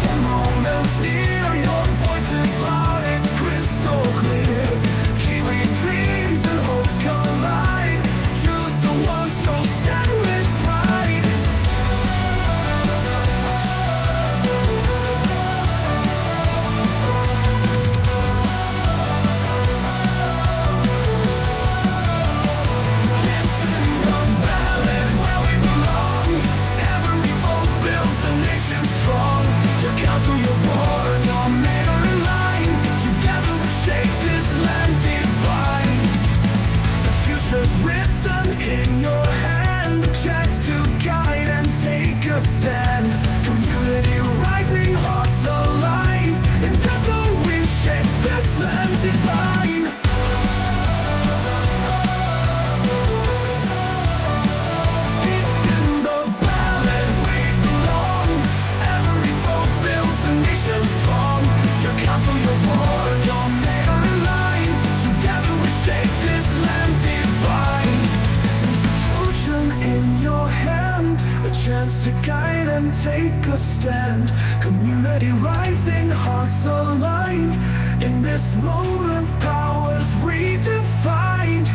the moment's near. Your voice is loud, it's crystal clear. Kiwi dreams and hopes collide. Choose the ones who stand with pride. It's in the ballot where we belong. Every vote builds a nation strong. Your council, your board, your mayor in line. Together we shape this land divine. The future's written in your hand. A chance to guide and take a stand. Community rising, hearts aligned. In total we shape this land divine. It's in the ballot we belong. Every vote builds a nation strong. Your council, your board, your mayor in line. Together we shape this land divine. There's a ocean in your hand, a chance to guide and take a stand. Community rising, hearts aligned. In this moment, powers redefined.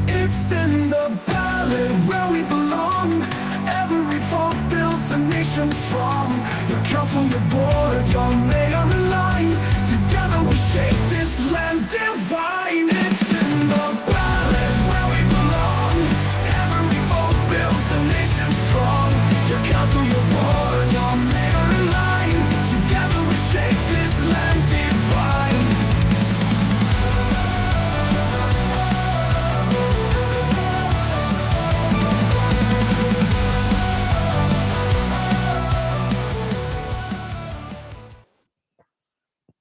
It's in the ballot where we belong. Every vote builds a nation strong. Your council, your board, your mayor in line. Together we shape this land divine. It's in the ballot where we belong. Every vote builds a nation strong. Your council, your board, your mayor in line. Together we shape this land divine.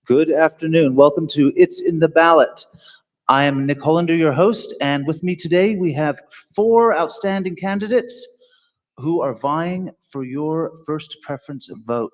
Good afternoon. Welcome to It's in the Ballot. I am Nick Hollander, your host, and with me today we have 4 outstanding candidates who are vying for your first preference vote.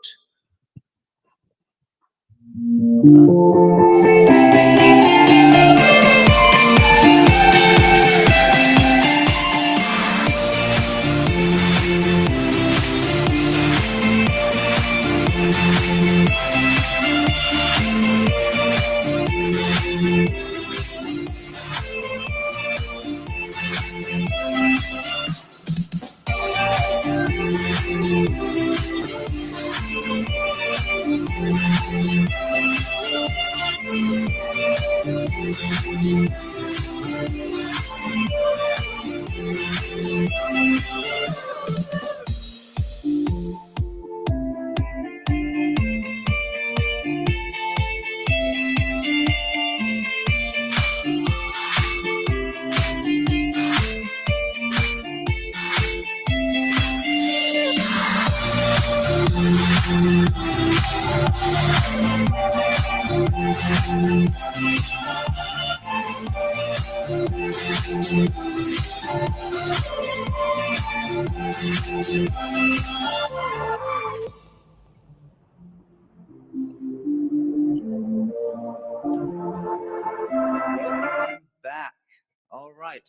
Welcome back. All right.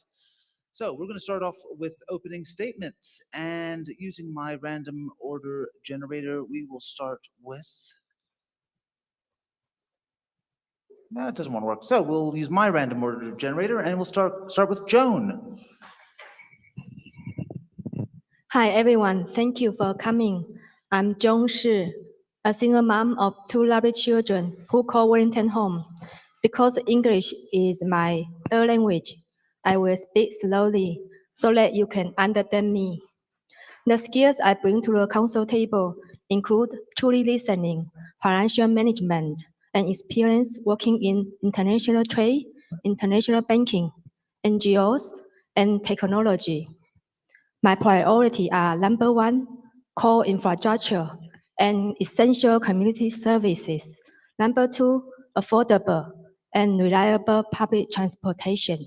So we're going to start off with opening statements, and using my random order generator, we will start with. No, it doesn't want to work. So we'll use my random order generator, and we'll start with Joan. Hi everyone, thank you for coming. I'm Zhong Shi, a single mom of 2 lovely children who call Wellington home. Because English is my third language, I will speak slowly so that you can understand me. The skills I bring to the council table include truly listening, financial management, and experience working in international trade, international banking, NGOs, and technology. My priorities are number 1, core infrastructure and essential community services. Number 2, affordable and reliable public transportation.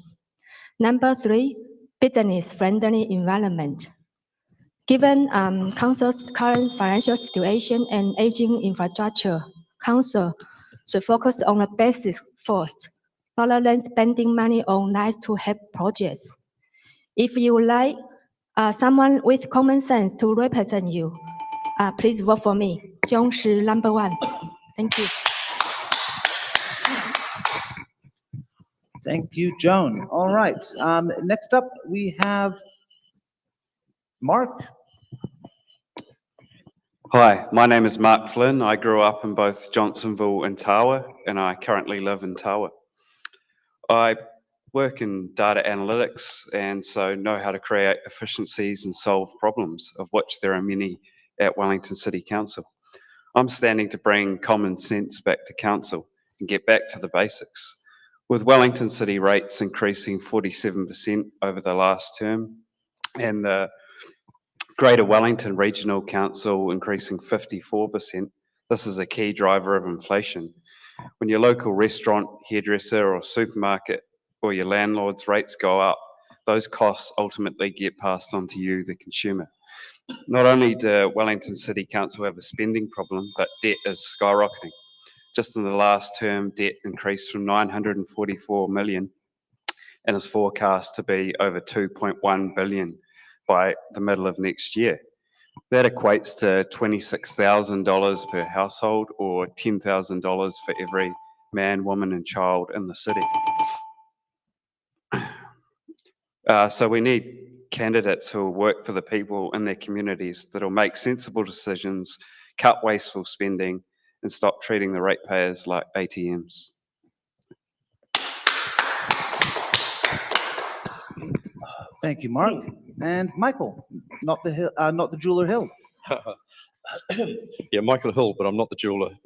Number 3, business-friendly environment. Given Council's current financial situation and aging infrastructure, Council should focus on the basics first, rather than spending money on nice-to-have projects. If you would like someone with common sense to represent you, please vote for me. John是 number 1. Thank you. Thank you, Joan. All right. Next up, we have Mark. Hi, my name is Mark Flynn. I grew up in both Johnsonville and Tawa, and I currently live in Tawa. I work in data analytics and so know how to create efficiencies and solve problems, of which there are many at Wellington City Council. I'm standing to bring common sense back to council and get back to the basics. With Wellington City rates increasing 47% over the last term and the Greater Wellington Regional Council increasing 54%, this is a key driver of inflation. When your local restaurant, hairdresser or supermarket or your landlord's rates go up, those costs ultimately get passed on to you, the consumer. Not only do Wellington City Council have a spending problem, but debt is skyrocketing. Just in the last term, debt increased from 944 million and is forecast to be over 2.1 billion by the middle of next year. That equates to $26,000 per household or $10,000 for every man, woman and child in the city. So we need candidates who will work for the people in their communities that will make sensible decisions, cut wasteful spending and stop treating the ratepayers like ATMs. Thank you, Mark. And Michael, not the Jeweler Hill. Yeah, Michael Hill, but I'm not the jeweler,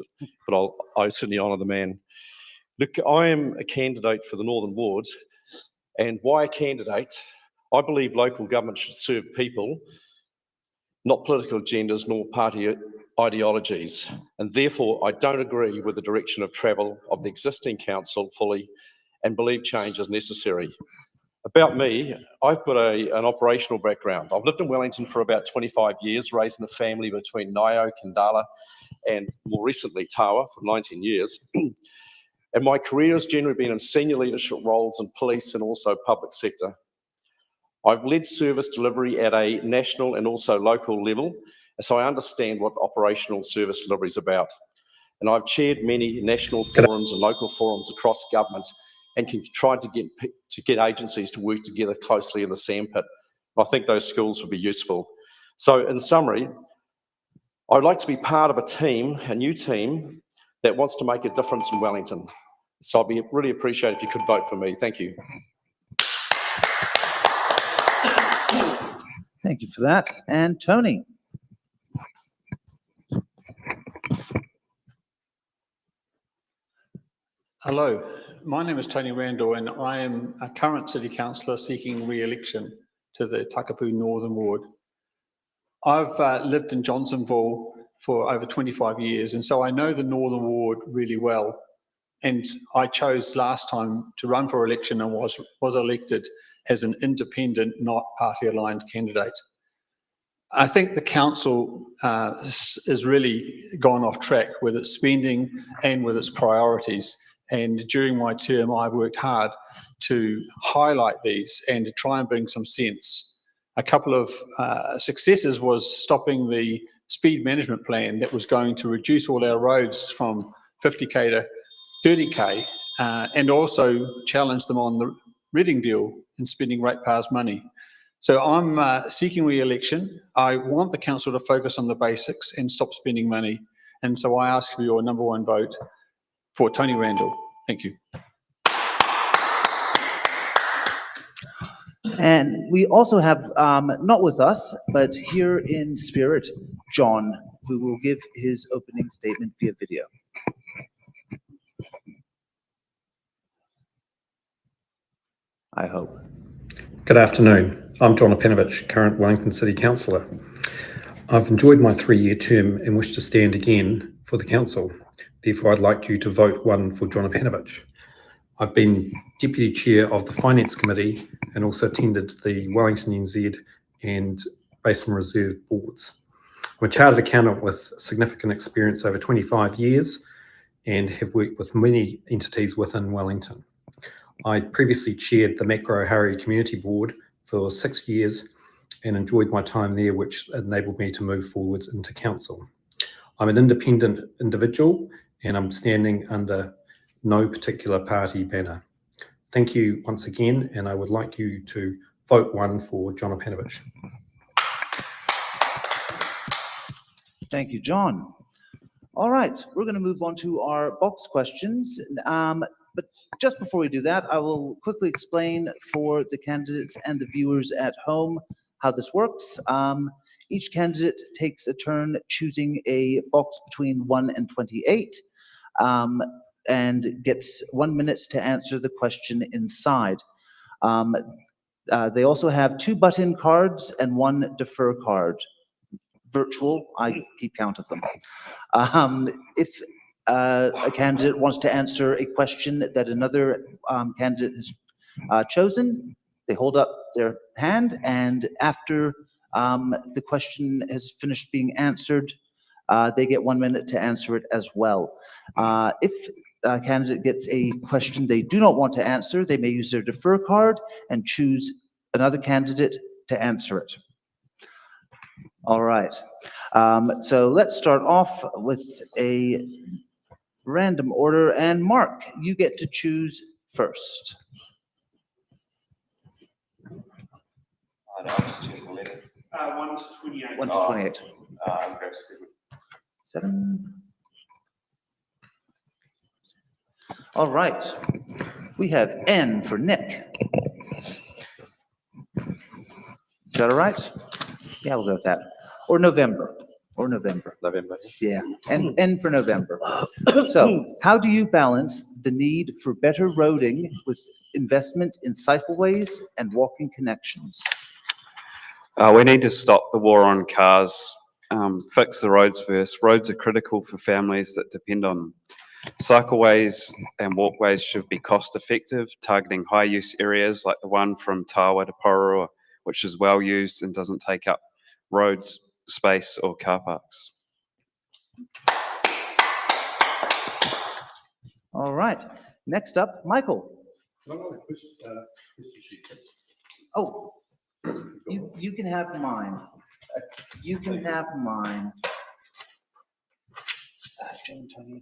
but I certainly honour the man. Look, I am a candidate for the Northern Ward, and why a candidate? I believe local government should serve people, not political agendas nor party ideologies, and therefore I don't agree with the direction of travel of the existing council fully and believe change is necessary. About me, I've got an operational background. I've lived in Wellington for about 25 years, raising a family between Ngaio, Kandala, and more recently Tawa for 19 years. And my career has generally been in senior leadership roles in police and also public sector. I've led service delivery at a national and also local level, so I understand what operational service delivery is about. And I've chaired many national forums and local forums across government and can try to get agencies to work together closely in the sandpit. I think those skills would be useful. So in summary, I'd like to be part of a team, a new team, that wants to make a difference in Wellington. So I'd be really appreciated if you could vote for me. Thank you. Thank you for that. And Tony. Hello, my name is Tony Randall and I am a current City Councillor seeking re-election to the Takapū Northern Ward. I've lived in Johnsonville for over 25 years and so I know the Northern Ward really well, and I chose last time to run for election and was elected as an independent, not party-aligned candidate. I think the council has really gone off track with its spending and with its priorities. And during my term, I've worked hard to highlight these and to try and bring some sense. A couple of successes was stopping the speed management plan that was going to reduce all our roads from 50k to 30k, and also challenge them on the Reading deal and spending ratepayers' money. So I'm seeking re-election. I want the council to focus on the basics and stop spending money. And so I ask for your #1 vote for Tony Randall. Thank you. And we also have, not with us, but here in spirit, John, who will give his opening statement via video. I hope. Good afternoon. I'm John Apenovich, current Wellington City Councillor. I've enjoyed my 3-year term and wish to stand again for the council. Therefore, I'd like you to vote 1 for John Apenovich. I've been Deputy Chair of the Finance Committee and also attended the Wellington NZ and Basin Reserve boards. I'm a chartered accountant with significant experience over 25 years and have worked with many entities within Wellington. I previously chaired the Macro-Hari Community Board for 6 years and enjoyed my time there, which enabled me to move forwards into council. I'm an independent individual and I'm standing under no particular party banner. Thank you once again, and I would like you to vote 1 for John Opanovich. Thank you, John. All right, we're going to move on to our box questions. But just before we do that, I will quickly explain for the candidates and the viewers at home how this works. Each candidate takes a turn choosing a box between 1 and 28 and gets 1 minute to answer the question inside. They also have 2 butt-in cards and 1 defer card. Virtual, I keep count of them. If a candidate wants to answer a question that another candidate has chosen, they hold up their hand, and after the question has finished being answered, they get 1 minute to answer it as well. If a candidate gets a question they do not want to answer, they may use their defer card and choose another candidate to answer it. All right, so let's start off with a random order, and Mark, you get to choose first. I'll just choose a letter. 1 to 28. 1 to 28. I'll go 7. 7. All right, we have N for Nick. Is that all right? Yeah, we'll go with that. Or November. November. Yeah, N for November. So, how do you balance the need for better roading with investment in cycleways and walking connections? We need to stop the war on cars, fix the roads first. Roads are critical for families that depend on them. Cycleways and walkways should be cost effective, targeting high use areas like the one from Tawa to Pororoa, which is well used and doesn't take up roads, space or car parks. All right, next up, Michael. Oh, you can have mine. You can have mine. Jane, Tony.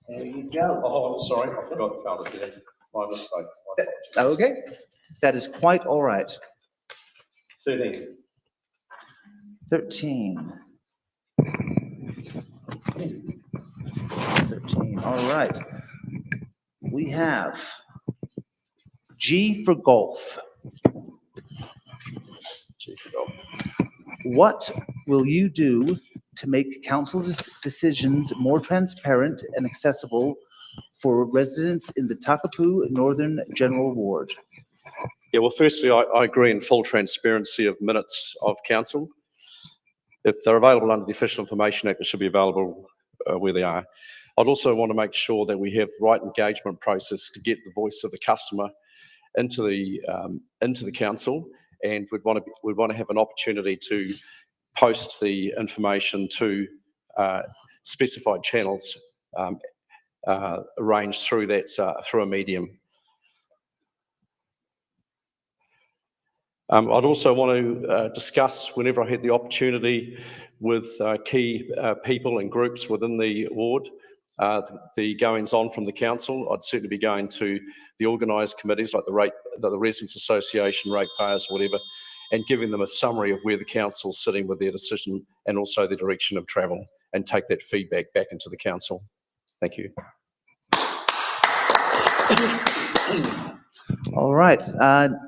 There you go. Oh, sorry, I forgot to count it there. My mistake. Okay, that is quite all right. 13. 13. 13, all right. We have G for golf. G for golf. What will you do to make council decisions more transparent and accessible for residents in the Takapū Northern General Ward? Yeah, well, firstly, I agree in full transparency of minutes of council. If they're available under the Official Information Act, it should be available where they are. I'd also want to make sure that we have right engagement process to get the voice of the customer into the council, and we'd want to have an opportunity to post the information to specified channels arranged through that through a medium. I'd also want to discuss, whenever I had the opportunity, with key people and groups within the ward, the goings-on from the council. I'd certainly be going to the organised committees like the Residents Association, ratepayers, whatever, and giving them a summary of where the council's sitting with their decision and also the direction of travel, and take that feedback back into the council. Thank you. All right,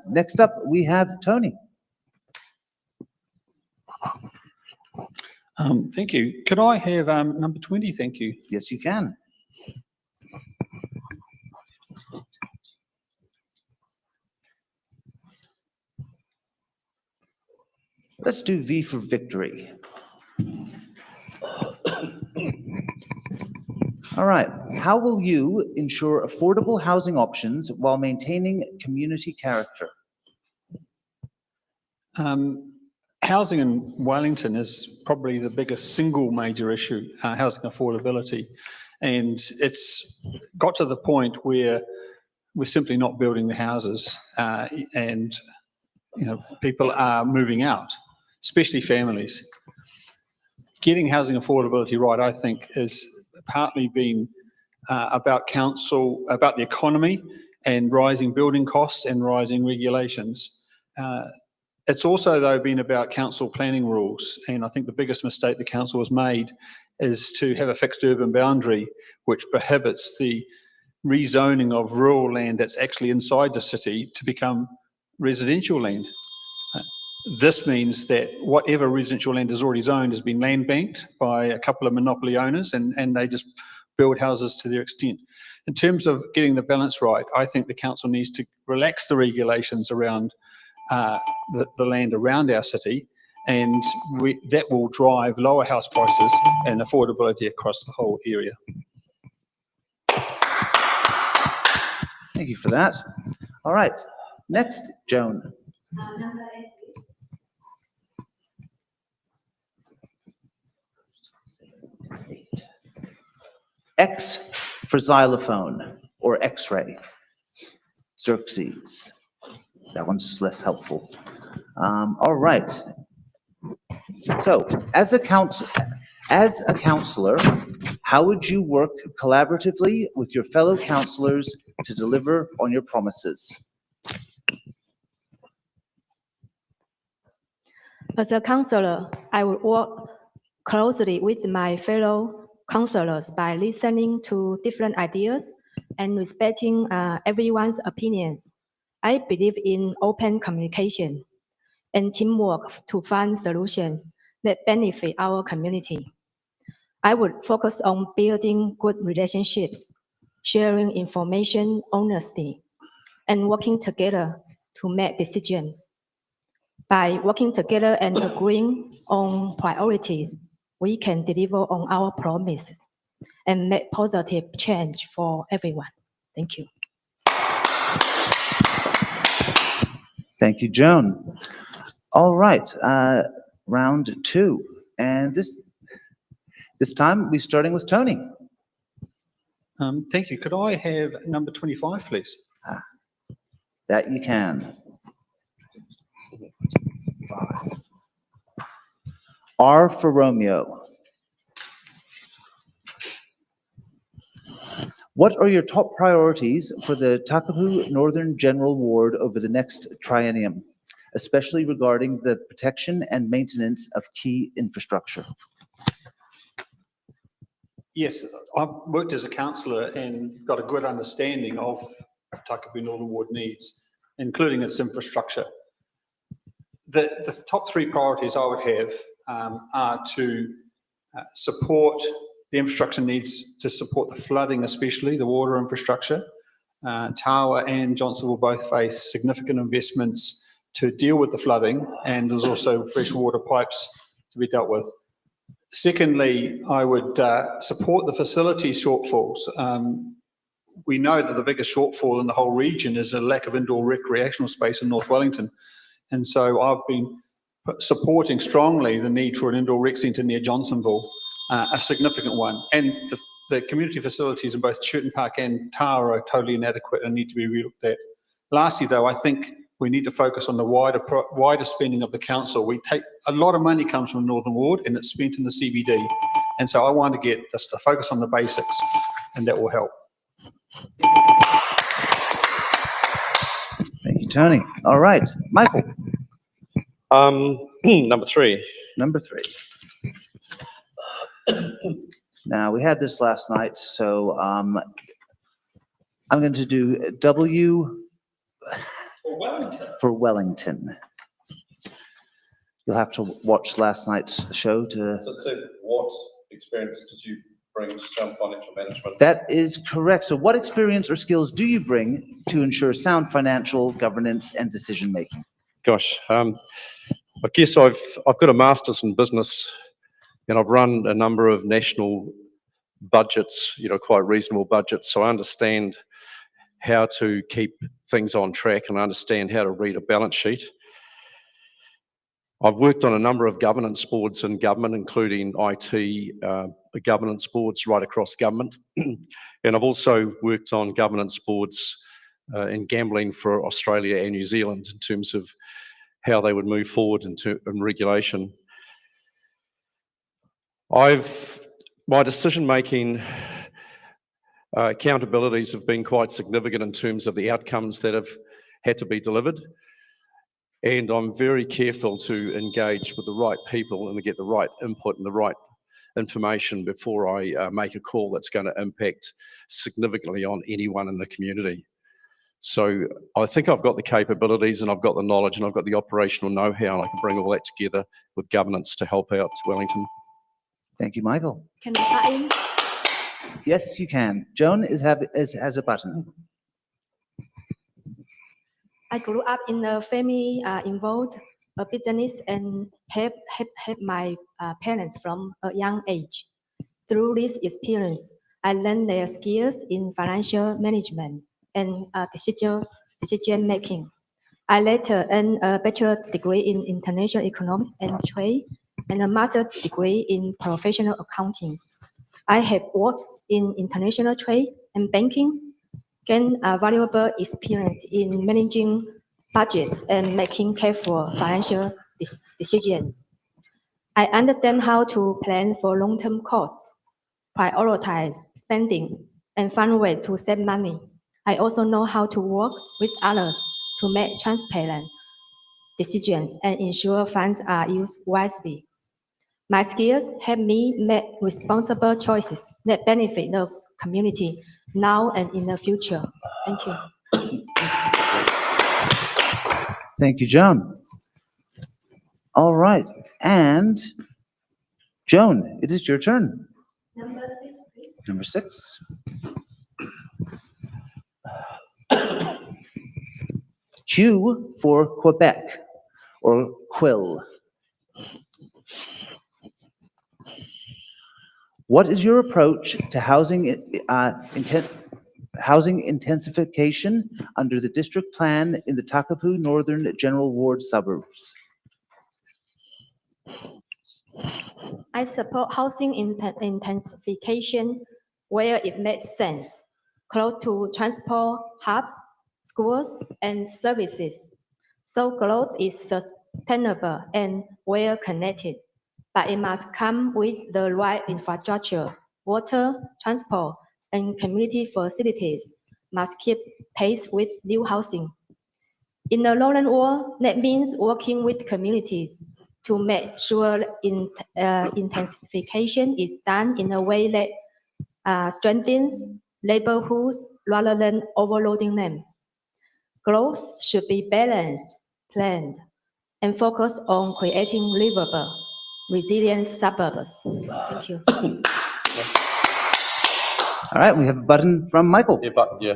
next up we have Tony. Thank you. Could I have number 20? Thank you. Yes, you can. Let's do V for victory. All right, how will you ensure affordable housing options while maintaining community character? Housing in Wellington is probably the biggest single major issue, housing affordability. And it's got to the point where we're simply not building the houses, and people are moving out, especially families. getting housing affordability right, I think, is partly been about the economy and rising building costs and rising regulations. It's also, though, been about council planning rules. And I think the biggest mistake the council has made is to have a fixed urban boundary, which prohibits the rezoning of rural land that's actually inside the city to become residential land. This means that whatever residential land is already zoned has been land banked by a couple of monopoly owners, and they just build houses to their extent. In terms of getting the balance right, I think the council needs to relax the regulations around the land around our city, and that will drive lower house prices and affordability across the whole area. Thank you for that. All right, next, Joan. X for xylophone or X-ray. Xerxes. That one's less helpful. All right. So, as a councillor, how would you work collaboratively with your fellow councillors to deliver on your promises? As a councillor, I will work closely with my fellow councillors by listening to different ideas and respecting everyone's opinions. I believe in open communication and teamwork to find solutions that benefit our community. I would focus on building good relationships, sharing information honestly, and working together to make decisions. By working together and agreeing on priorities, we can deliver on our promises and make positive change for everyone. Thank you. Thank you, Joan. All right, round two. And this time we're starting with Tony. Thank you. Could I have number 25, please? That you can. 5. R for Romeo. What are your top priorities for the Takapū Northern General Ward over the next triennium, especially regarding the protection and maintenance of key infrastructure? Yes, I've worked as a councillor and got a good understanding of Takapū Northern Ward needs, including its infrastructure. The top 3 priorities I would have are to support the infrastructure needs to support the flooding, especially the water infrastructure. Tawa and Johnsonville both face significant investments to deal with the flooding, and there's also fresh water pipes to be dealt with. Secondly, I would support the facility shortfalls. We know that the biggest shortfall in the whole region is a lack of indoor recreational space in North Wellington. And so I've been supporting strongly the need for an indoor rec centre near Johnsonville, a significant one. And the community facilities in both Churton Park and Tawa are totally inadequate and need to be relooked at. Lastly, though, I think we need to focus on the wider spending of the council. A lot of money comes from the Northern Ward and it's spent in the CBD. And so I want to get us to focus on the basics, and that will help. Thank you, Tony. All right, Michael. Number 3. Number 3. Now, we had this last night, so I'm going to do W for Wellington. You'll have to watch last night's show to... So it said, what experience did you bring to sound financial management? That is correct. So what experience or skills do you bring to ensure sound financial governance and decision-making? Gosh, I guess I've got a master's in business, and I've run a number of national budgets, quite reasonable budgets. So I understand how to keep things on track, and I understand how to read a balance sheet. I've worked on a number of governance boards in government, including IT governance boards right across government. And I've also worked on governance boards in gambling for Australia and New Zealand in terms of how they would move forward in regulation. My decision-making accountabilities have been quite significant in terms of the outcomes that have had to be delivered. And I'm very careful to engage with the right people and to get the right input and the right information before I make a call that's going to impact significantly on anyone in the community. So I think I've got the capabilities and I've got the knowledge and I've got the operational know-how, and I can bring all that together with governance to help out Wellington. Thank you, Michael. Can I butt in? Yes, you can. Joan has a button. I grew up in a family involved a business and help my parents from a young age. Through this experience, I learned their skills in financial management and decision making. I later earned a bachelor's degree in international economics and trade and a master's degree in professional accounting. I have worked in international trade and banking, gained a valuable experience in managing budgets and making careful financial decisions. I understand how to plan for long-term costs, prioritize spending, and find ways to save money. I also know how to work with others to make transparent decisions and ensure funds are used wisely. My skills help me make responsible choices that benefit the community now and in the future. Thank you. Thank you, Joan. All right, and Joan, it is your turn. Number 6, please. Number 6. Q for Quebec, or Quill. What is your approach to housing intensification under the district plan in the Takapū Northern General Ward suburbs? I support housing intensification where it makes sense, close to transport hubs, schools, and services. So growth is sustainable and well connected, but it must come with the right infrastructure. Water, transport, and community facilities must keep pace with new housing. In the Lowland Ward, that means working with communities to make sure intensification is done in a way that strengthens neighborhoods rather than overloading them. Growth should be balanced, planned, and focus on creating livable, resilient suburbs. Thank you. All right, we have a button from Michael. Yeah.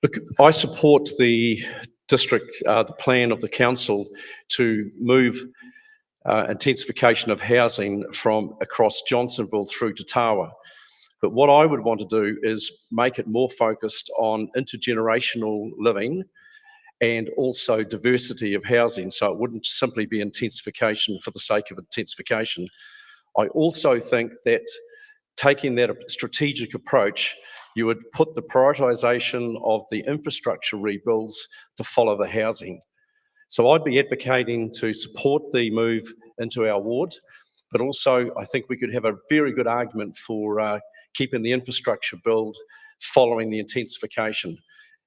Look, I support the district, the plan of the council to move intensification of housing from across Johnsonville through to Tawa. But what I would want to do is make it more focused on intergenerational living and also diversity of housing. So it wouldn't simply be intensification for the sake of intensification. I also think that taking that strategic approach, you would put the prioritisation of the infrastructure rebuilds to follow the housing. So I'd be advocating to support the move into our ward, but also I think we could have a very good argument for keeping the infrastructure build following the intensification.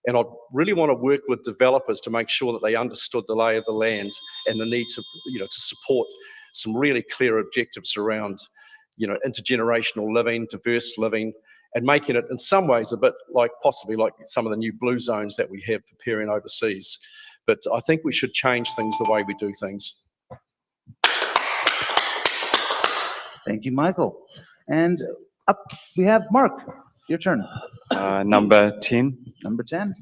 And I really want to work with developers to make sure that they understood the lay of the land and the need to, to support some really clear objectives around, intergenerational living, diverse living, and making it in some ways a bit like possibly like some of the new blue zones that we have preparing overseas. But I think we should change things the way we do things. Thank you, Michael. And up we have Mark. Your turn. Number 10. Number 10.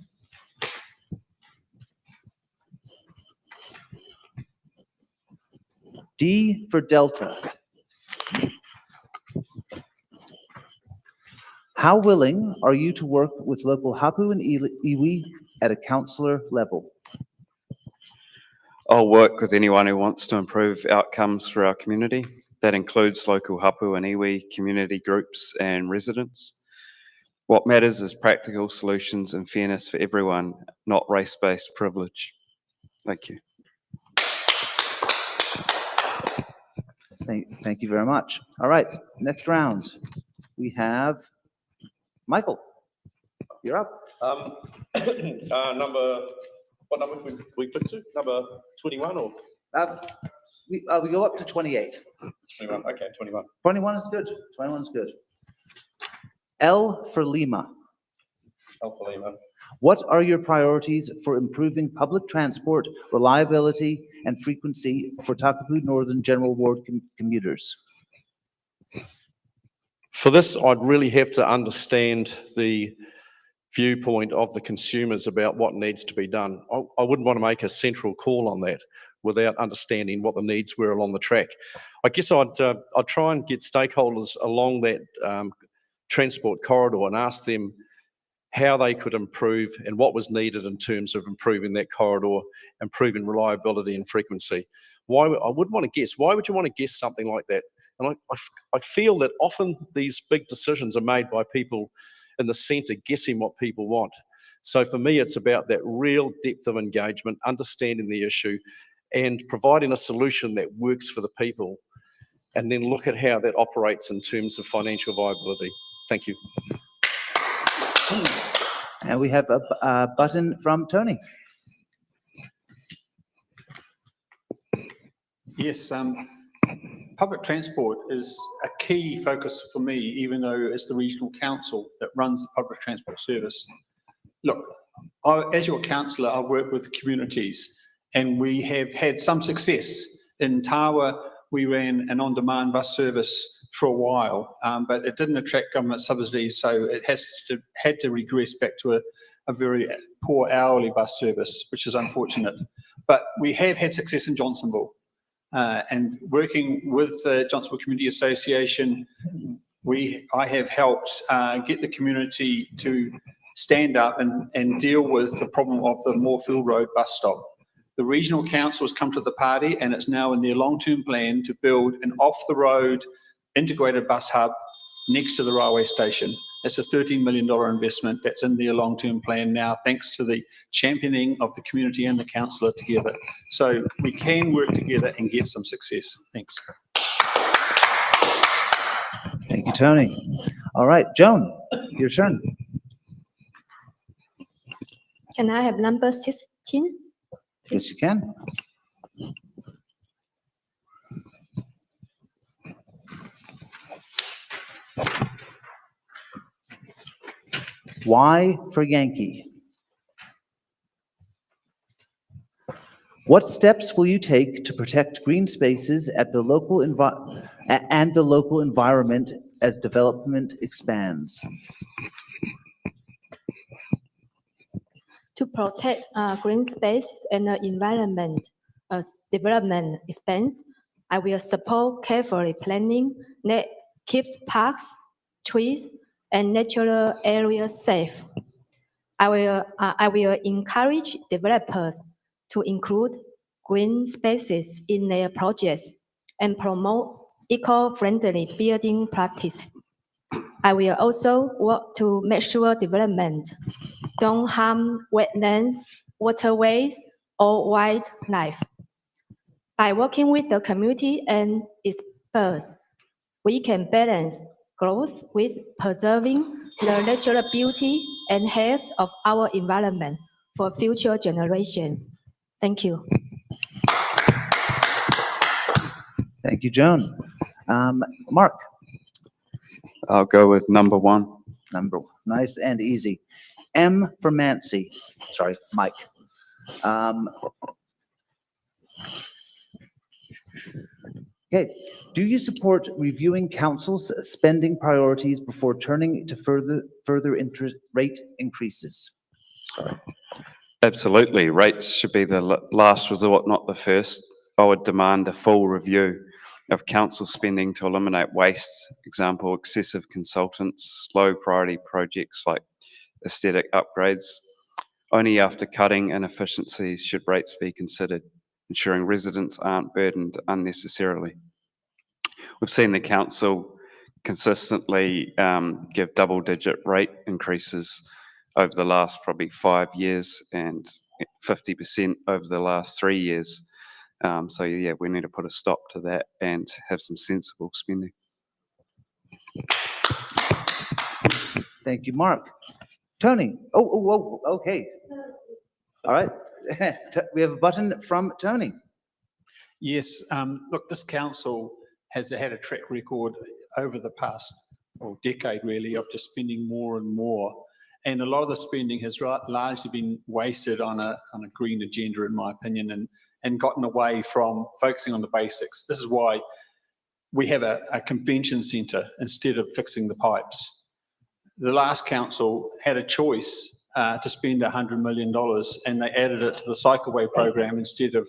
D for Delta. How willing are you to work with local hapu and iwi at a councillor level? I'll work with anyone who wants to improve outcomes for our community. That includes local hapu and iwi, community groups and residents. What matters is practical solutions and fairness for everyone, not race-based privilege. Thank you. Thank you very much. All right, next round. We have Michael. You're up. What number we put to? Number 21 or We go up to 28. 21? Okay, 21. 21 is good. 21 is good. L for Lima. Alpha Lima. What are your priorities for improving public transport reliability and frequency for Takapū Northern General Ward commuters? For this, I'd really have to understand the viewpoint of the consumers about what needs to be done. I wouldn't want to make a central call on that without understanding what the needs were along the track. I guess I'd try and get stakeholders along that transport corridor and ask them how they could improve and what was needed in terms of improving that corridor, improving reliability and frequency. I wouldn't want to guess. Why would you want to guess something like that? And I feel that often these big decisions are made by people in the centre guessing what people want. So for me, it's about that real depth of engagement, understanding the issue and providing a solution that works for the people, and then look at how that operates in terms of financial viability. Thank you. And we have a button from Tony. Yes, public transport is a key focus for me, even though it's the regional council that runs the public transport service. Look, as your councillor, I've worked with communities and we have had some success. In Tawa, we ran an on-demand bus service for a while, but it didn't attract government subsidies, so it had to regress back to a very poor hourly bus service, which is unfortunate. But we have had success in Johnsonville. And working with the Johnsonville Community Association, I have helped get the community to stand up and deal with the problem of the Moorfield Road bus stop. The regional council has come to the party and it's now in their long-term plan to build an off-the-road integrated bus hub next to the railway station. It's a $13 million investment that's in their long-term plan now, thanks to the championing of the community and the councillor together. So we can work together and get some success. Thanks. Thank you, Tony. All right, Joan, your turn. Can I have number 16? Yes, you can. Y for Yankee. What steps will you take to protect green spaces at the local and the local environment as development expands? To protect green space and the environment as development expands, I will support carefully planning that keeps parks, trees, and natural areas safe. I will encourage developers to include green spaces in their projects and promote eco-friendly building practices. I will also work to make sure development don't harm wetlands, waterways, or wildlife. By working with the community and experts, we can balance growth with preserving the natural beauty and health of our environment for future generations. Thank you. Thank you, Joan. Mark. I'll go with number 1. Number one. Nice and easy. M for Mancy. Sorry, Mike. Okay. Do you support reviewing council's spending priorities before turning to further interest rate increases? Sorry. Absolutely. Rates should be the last resort, not the first. I would demand a full review of council spending to eliminate waste, example, excessive consultants, low priority projects like aesthetic upgrades. Only after cutting inefficiencies should rates be considered, ensuring residents aren't burdened unnecessarily. We've seen the council consistently give double-digit rate increases over the last probably 5 years and 50% over the last 3 years. So yeah, we need to put a stop to that and have some sensible spending. Thank you, Mark. Tony. Oh, okay. All right. We have a button from Tony. Yes, look, this council has had a track record over the past decade, really, of just spending more and more. And a lot of the spending has largely been wasted on a green agenda, in my opinion, and gotten away from focusing on the basics. This is why we have a convention centre instead of fixing the pipes. The last council had a choice to spend $100 million, and they added it to the cycleway program instead of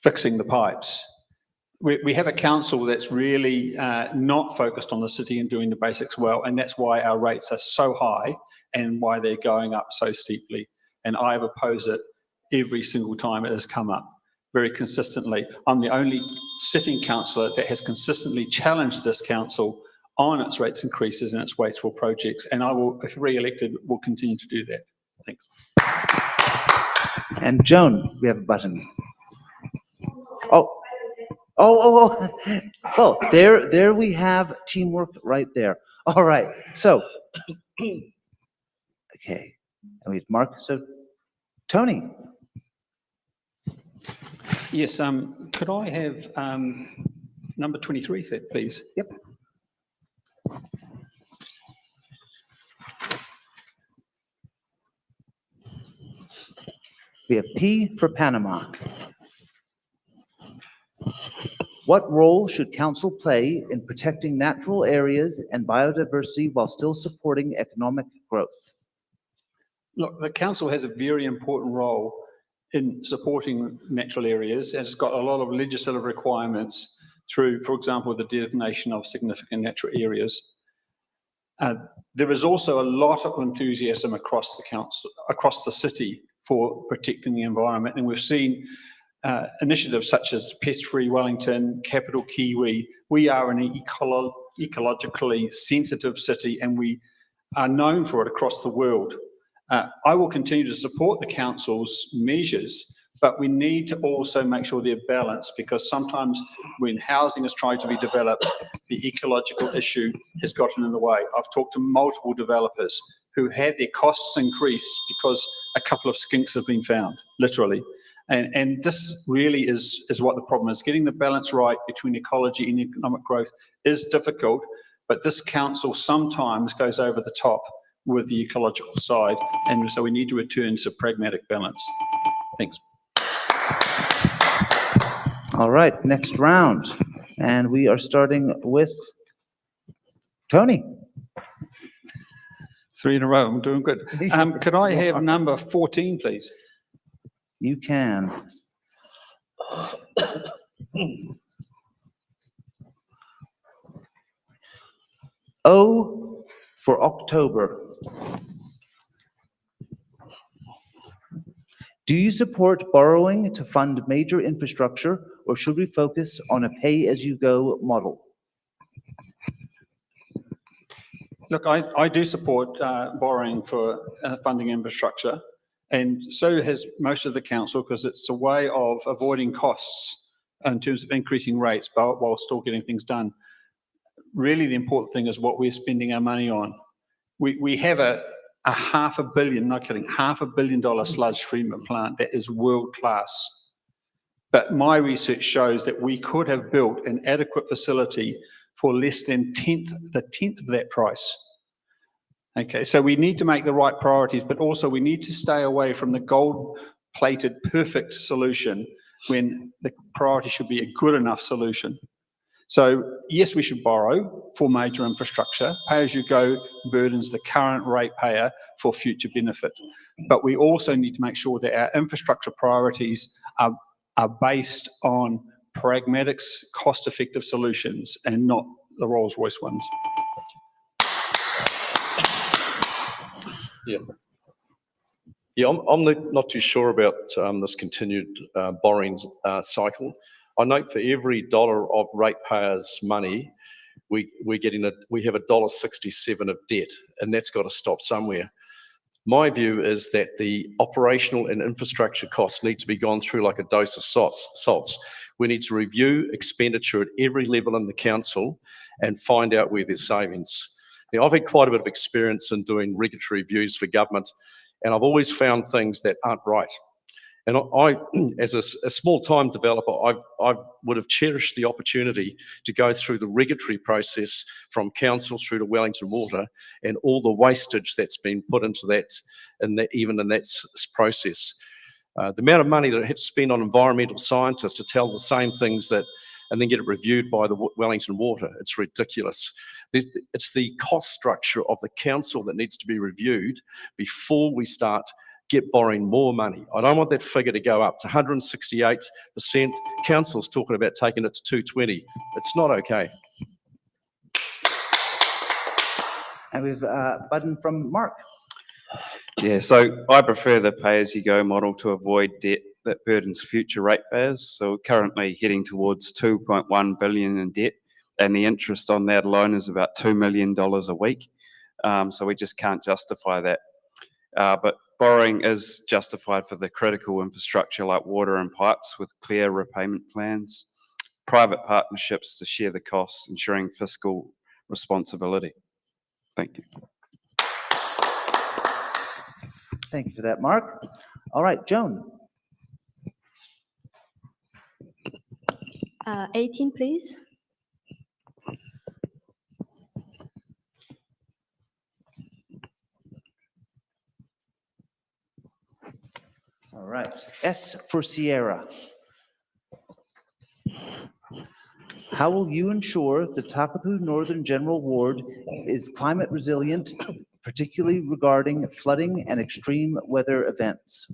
fixing the pipes. We have a council that's really not focused on the city and doing the basics well, and that's why our rates are so high and why they're going up so steeply. And I have opposed it every single time it has come up, very consistently. I'm the only sitting councillor that has consistently challenged this council on its rates increases and its wasteful projects, and I will, if re-elected, will continue to do that. Thanks. And Joan, we have a button. Oh, there we have teamwork right there. All right, so, okay, and we have Mark, so Tony. Yes, could I have number 23, please? Yep. We have P for Panama. What role should council play in protecting natural areas and biodiversity while still supporting economic growth? Look, the council has a very important role in supporting natural areas, and it's got a lot of legislative requirements through, for example, the designation of significant natural areas. There is also a lot of enthusiasm across the council, across the city, for protecting the environment, and we've seen initiatives such as Pest-Free Wellington, Capital Kiwi. We are an ecologically sensitive city, and we are known for it across the world. I will continue to support the council's measures, but we need to also make sure they're balanced, because sometimes when housing is trying to be developed, the ecological issue has gotten in the way. I've talked to multiple developers who had their costs increased because a couple of skinks have been found, literally. And this really is what the problem is. Getting the balance right between ecology and economic growth is difficult, but this council sometimes goes over the top with the ecological side, and so we need to return to pragmatic balance. Thanks. All right, next round. And we are starting with Tony. 3 in a row, I'm doing good. Could I have number 14, please? You can. O for October. Do you support borrowing to fund major infrastructure, or should we focus on a pay-as-you-go model? Look, I do support borrowing for funding infrastructure, and so has most of the council, because it's a way of avoiding costs in terms of increasing rates while still getting things done. Really, the important thing is what we're spending our money on. We have a $500 million, not kidding, $500 million sludge treatment plant that is world class. But my research shows that we could have built an adequate facility for less than the tenth of that price. Okay, so we need to make the right priorities, but also we need to stay away from the gold-plated perfect solution when the priority should be a good enough solution. So yes, we should borrow for major infrastructure. Pay-as-you-go burdens the current ratepayer for future benefit. But we also need to make sure that our infrastructure priorities are based on pragmatic, cost-effective solutions and not the Rolls-Royce ones. Yeah, I'm not too sure about this continued borrowing cycle. I note for every dollar of ratepayers' money, we have $1.67 of debt, and that's got to stop somewhere. My view is that the operational and infrastructure costs need to be gone through like a dose of salts. We need to review expenditure at every level in the council and find out where there's savings. Now, I've had quite a bit of experience in doing regulatory reviews for government, and I've always found things that aren't right. And I, as a small-time developer, I would have cherished the opportunity to go through the regulatory process from council through to Wellington Water and all the wastage that's been put into that, even in that process. The amount of money that I had to spend on environmental scientists to tell the same things and then get it reviewed by the Wellington Water, it's ridiculous. It's the cost structure of the council that needs to be reviewed before we start borrowing more money. I don't want that figure to go up to 168%. Council's talking about taking it to 220. It's not okay. And we've a button from Mark. Yeah, so I prefer the pay-as-you-go model to avoid debt that burdens future ratepayers. So we're currently heading towards 2.1 billion in debt, and the interest on that alone is about $2 million a week. So we just can't justify that. But borrowing is justified for the critical infrastructure like water and pipes with clear repayment plans, private partnerships to share the costs, ensuring fiscal responsibility. Thank you. Thank you for that, Mark. All right, Joan. 18, please. All right, S for Sierra. How will you ensure the Takapū Northern General Ward is climate resilient, particularly regarding flooding and extreme weather events?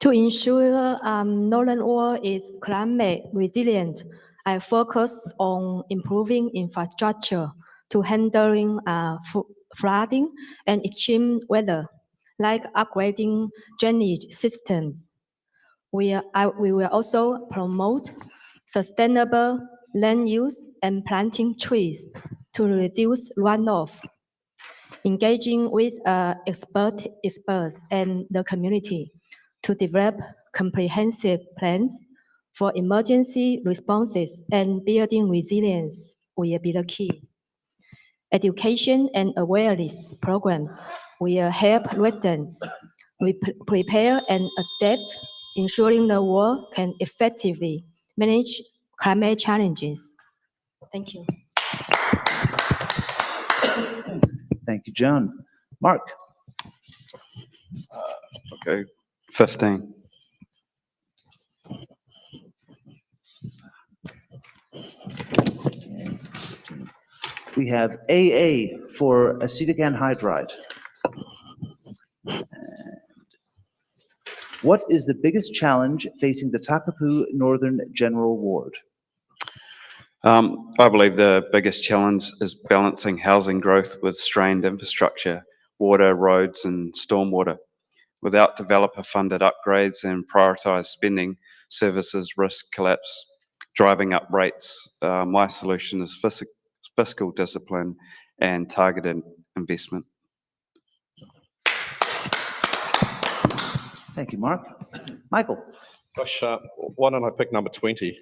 To ensure Northern Ward is climate resilient, I focus on improving infrastructure to handling flooding and extreme weather, like upgrading drainage systems. We will also promote sustainable land use and planting trees to reduce runoff, engaging with experts and the community to develop comprehensive plans for emergency responses and building resilience will be the key. Education and awareness programs will help residents prepare and adapt, ensuring the world can effectively manage climate challenges. Thank you. Thank you, Joan. Mark. Okay, 15. We have AA for acetic anhydride. And what is the biggest challenge facing the Takapū Northern General Ward? I believe the biggest challenge is balancing housing growth with strained infrastructure, water, roads, and stormwater. Without developer-funded upgrades and prioritised spending, services risk collapse, driving up rates. My solution is fiscal discipline and targeted investment. Thank you, Mark. Michael. Gosh, why don't I pick number 20?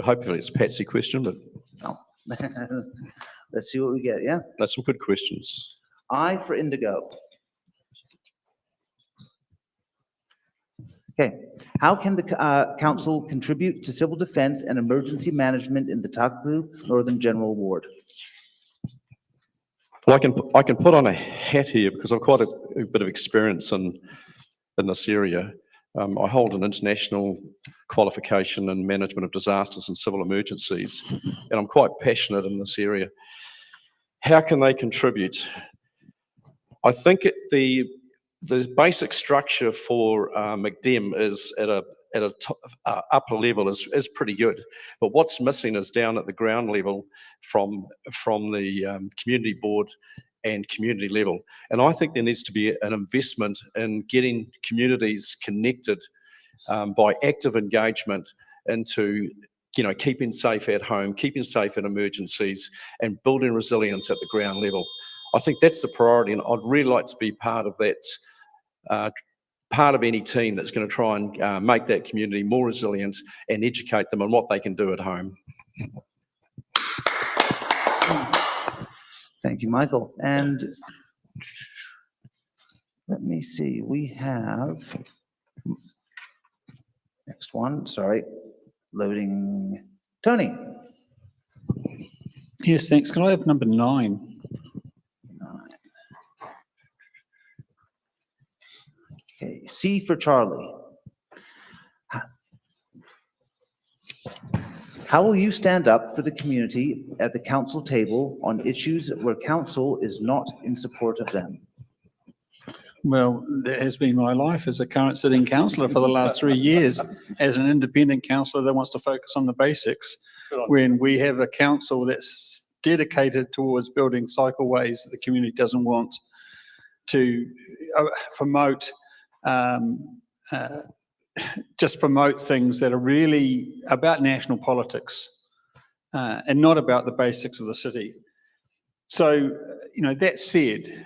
Hopefully it's a Patsy question, but No. Let's see what we get, yeah? that's some good questions. I for indigo. Okay, how can the council contribute to civil defense and emergency management in the Takapū Northern General Ward? Well, I can put on a hat here because I've quite a bit of experience in this area. I hold an international qualification in management of disasters and civil emergencies, and I'm quite passionate in this area. How can they contribute? I think the basic structure for McDem is at a upper level is pretty good, but what's missing is down at the ground level from the community board and community level. And I think there needs to be an investment in getting communities connected by active engagement into keeping safe at home, keeping safe in emergencies, and building resilience at the ground level. I think that's the priority, and I'd really like to be part of that, part of any team that's going to try and make that community more resilient and educate them on what they can do at home. Thank you, Michael. And let me see, we have, next one, sorry, loading, Tony. Yes, thanks. Can I have number 9? Okay, C for Charlie. How will you stand up for the community at the council table on issues where council is not in support of them? Well, that has been my life as a current sitting councillor for the last 3 years, as an independent councillor that wants to focus on the basics. When we have a council that's dedicated towards building cycleways that the community doesn't want, to promote, just promote things that are really about national politics and not about the basics of the city. So, you know, that said,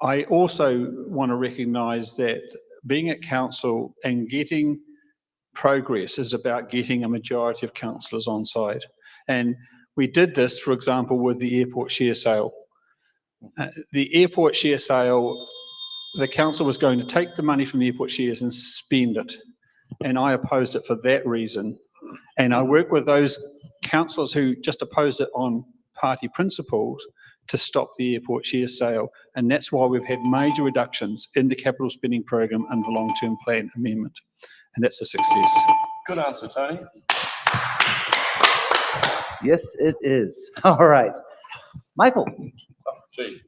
I also want to recognise that being at council and getting progress is about getting a majority of councillors on side. And we did this, for example, with the airport share sale. The airport share sale, the council was going to take the money from the airport shares and spend it. And I opposed it for that reason. And I worked with those councillors who just opposed it on party principles to stop the airport share sale. And that's why we've had major reductions in the capital spending program and the long-term plan amendment. And that's a success. Good answer, Tony. Yes, it is. All right. Michael, Oh, gee.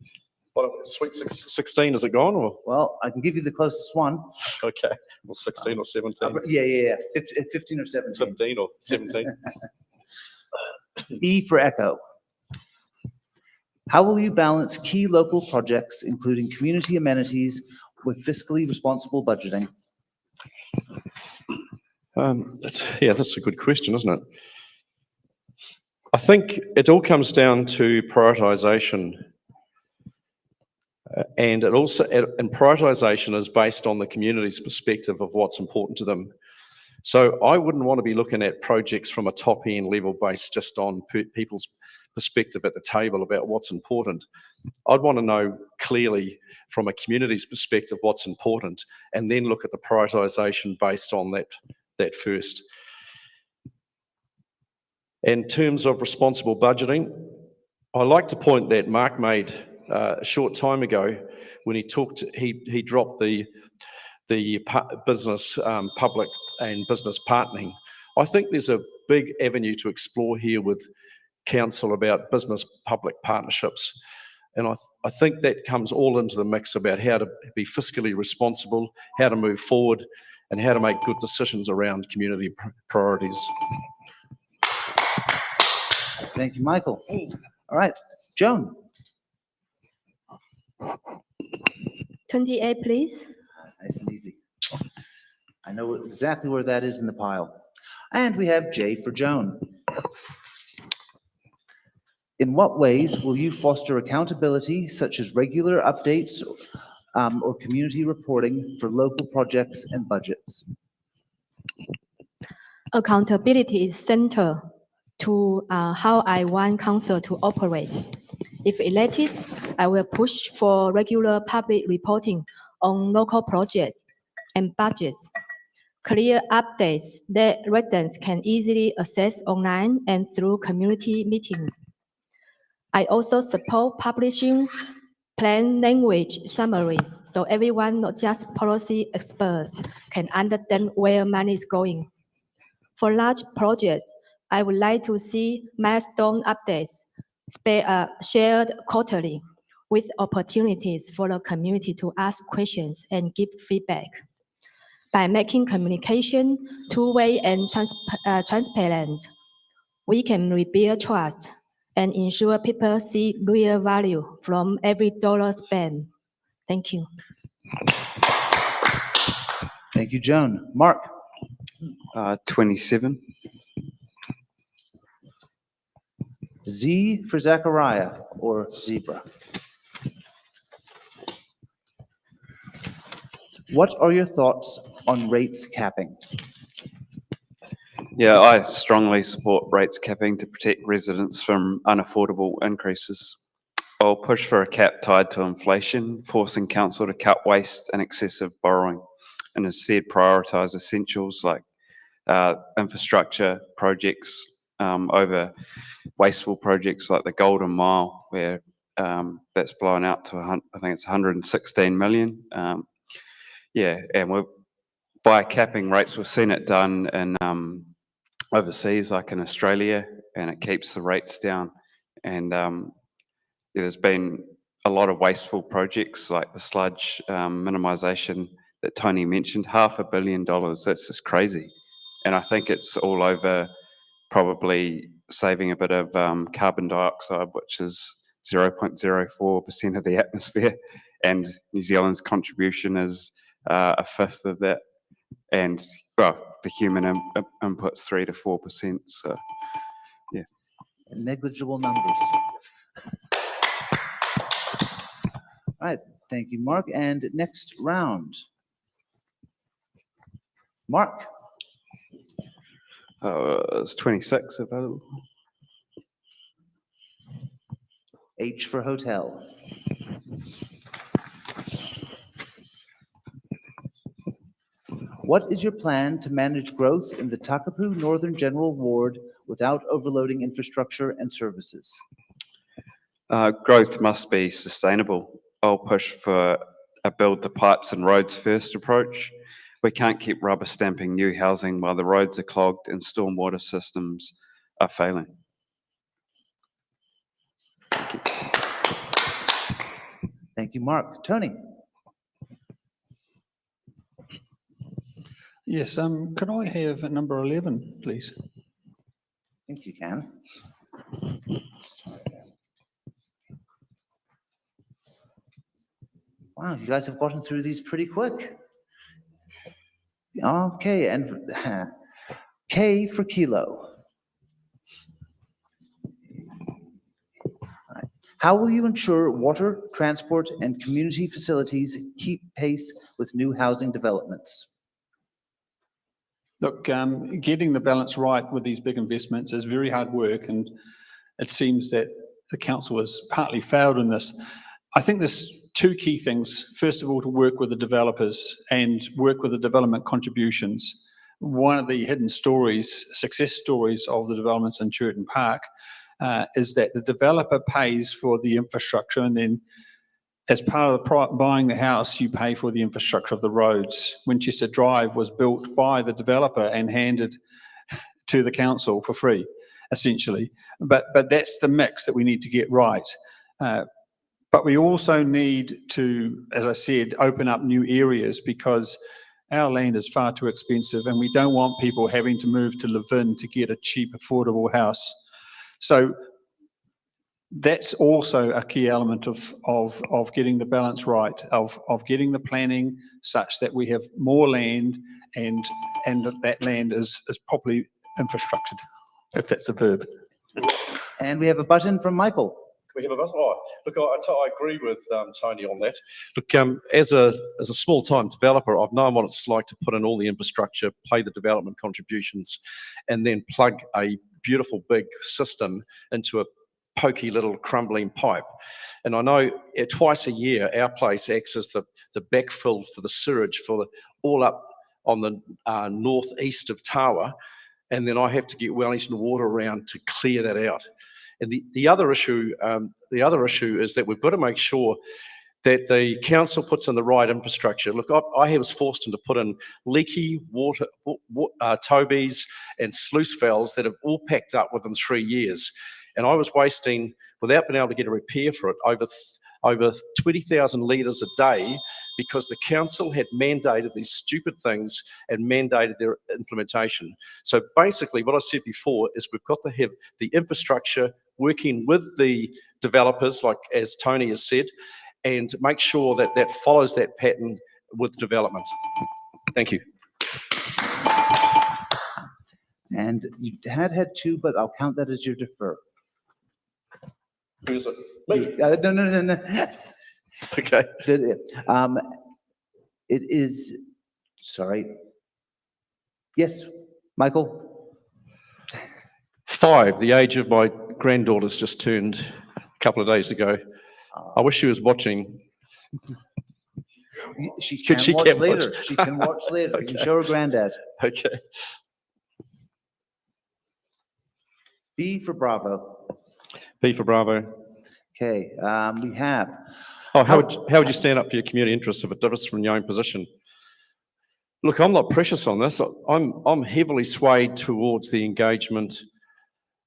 What, sweet 16, is it gone? Or? well, I can give you the closest one. Okay, well, 16 or 17? Yeah. 15 or 17. 15 or 17? E for Echo. How will you balance key local projects, including community amenities, with fiscally responsible budgeting? That's a good question, isn't it? I think it all comes down to prioritisation. And prioritisation is based on the community's perspective of what's important to them. So I wouldn't want to be looking at projects from a top-end level based just on people's perspective at the table about what's important. I'd want to know clearly from a community's perspective what's important, and then look at the prioritisation based on that first. In terms of responsible budgeting, I like to point that Mark made a short time ago when he dropped the business, public and business partnering. I think there's a big avenue to explore here with council about business-public partnerships. And I think that comes all into the mix about how to be fiscally responsible, how to move forward, and how to make good decisions around community priorities. Thank you, Michael. All right, Joan. 28, please. Nice and easy. I know exactly where that is in the pile. And we have J for Joan. In what ways will you foster accountability, such as regular updates or community reporting for local projects and budgets? Accountability is central to how I want council to operate. If elected, I will push for regular public reporting on local projects and budgets, clear updates that residents can easily access online and through community meetings. I also support publishing plain language summaries so everyone, not just policy experts, can understand where money is going. For large projects, I would like to see milestone updates shared quarterly with opportunities for the community to ask questions and give feedback. By making communication two-way and transparent, we can rebuild trust and ensure people see real value from every dollar spent. Thank you. Thank you, Joan. Mark. 27. Z for Zachariah, or Zebra. What are your thoughts on rates capping? Yeah, I strongly support rates capping to protect residents from unaffordable increases. I'll push for a cap tied to inflation, forcing council to cut waste and excessive borrowing, and instead prioritise essentials like infrastructure projects over wasteful projects like the Golden Mile, where that's blown out to, I think it's 116 million. Yeah, and by capping rates, we've seen it done in overseas, like in Australia, and it keeps the rates down. And there's been a lot of wasteful projects like the sludge minimisation that Tony mentioned, $500 million. That's just crazy. And I think it's all over probably saving a bit of carbon dioxide, which is 0.04% of the atmosphere. And New Zealand's contribution is a fifth of that. And well, the human input's 3 to 4%. So, yeah. Negligible numbers. All right, thank you, Mark. And next round. Mark. It's 26 available. H for hotel. What is your plan to manage growth in the Takapū Northern General Ward without overloading infrastructure and services? Growth must be sustainable. I'll push for a build the pipes and roads first approach. We can't keep rubber stamping new housing while the roads are clogged and stormwater systems are failing. Thank you, Mark. Tony. Yes, could I have number 11, please? I think you can. Wow, you guys have gotten through these pretty quick. Okay, and K for kilo. All right. How will you ensure water, transport, and community facilities keep pace with new housing developments? Look, getting the balance right with these big investments is very hard work, and it seems that the council has partly failed in this. I think there's two key things. First of all, to work with the developers and work with the development contributions. One of the hidden stories, success stories of the developments in Churton Park is that the developer pays for the infrastructure, and then as part of buying the house, you pay for the infrastructure of the roads. Winchester Drive was built by the developer and handed to the council for free, essentially. But that's the mix that we need to get right. But we also need to, as I said, open up new areas, because our land is far too expensive and we don't want people having to move to Levin to get a cheap, affordable house. So that's also a key element of getting the balance right, of getting the planning such that we have more land and that land is properly infrastructured, if that's a verb. And we have a button from Michael. We have a bus. Oh, look, I agree with Tony on that. Look, as a small-time developer, I've known what it's like to put in all the infrastructure, pay the development contributions, and then plug a beautiful big system into a pokey little crumbling pipe. And I know twice a year our place acts as the backfill for the sewage for all up on the northeast of Tawa, and then I have to get Wellington water around to clear that out. And the other issue is that we've got to make sure that the council puts in the right infrastructure. Look, I was forced into put in leaky water, tobies and sluice valves that have all packed up within 3 years. And I was wasting, without being able to get a repair for it, over 20,000 litres a day, because the council had mandated these stupid things and mandated their implementation. So basically what I said before is we've got to have the infrastructure working with the developers, like as Tony has said, and make sure that that follows that pattern with development. Thank you. And you had two, but I'll count that as your defer. Who's it? Me? No. Okay. It is, sorry. Yes, Michael? 5, the age of my granddaughter's just turned a couple of days ago. I wish she was watching. She Could can she watch can later. watch? She can watch later. You can Okay. show her granddad. Okay. B for Bravo. B for Bravo. Okay, we have, Oh, how would you stand up for your community interests if it differs from your own position? Look, I'm not precious on this. I'm heavily swayed towards the engagement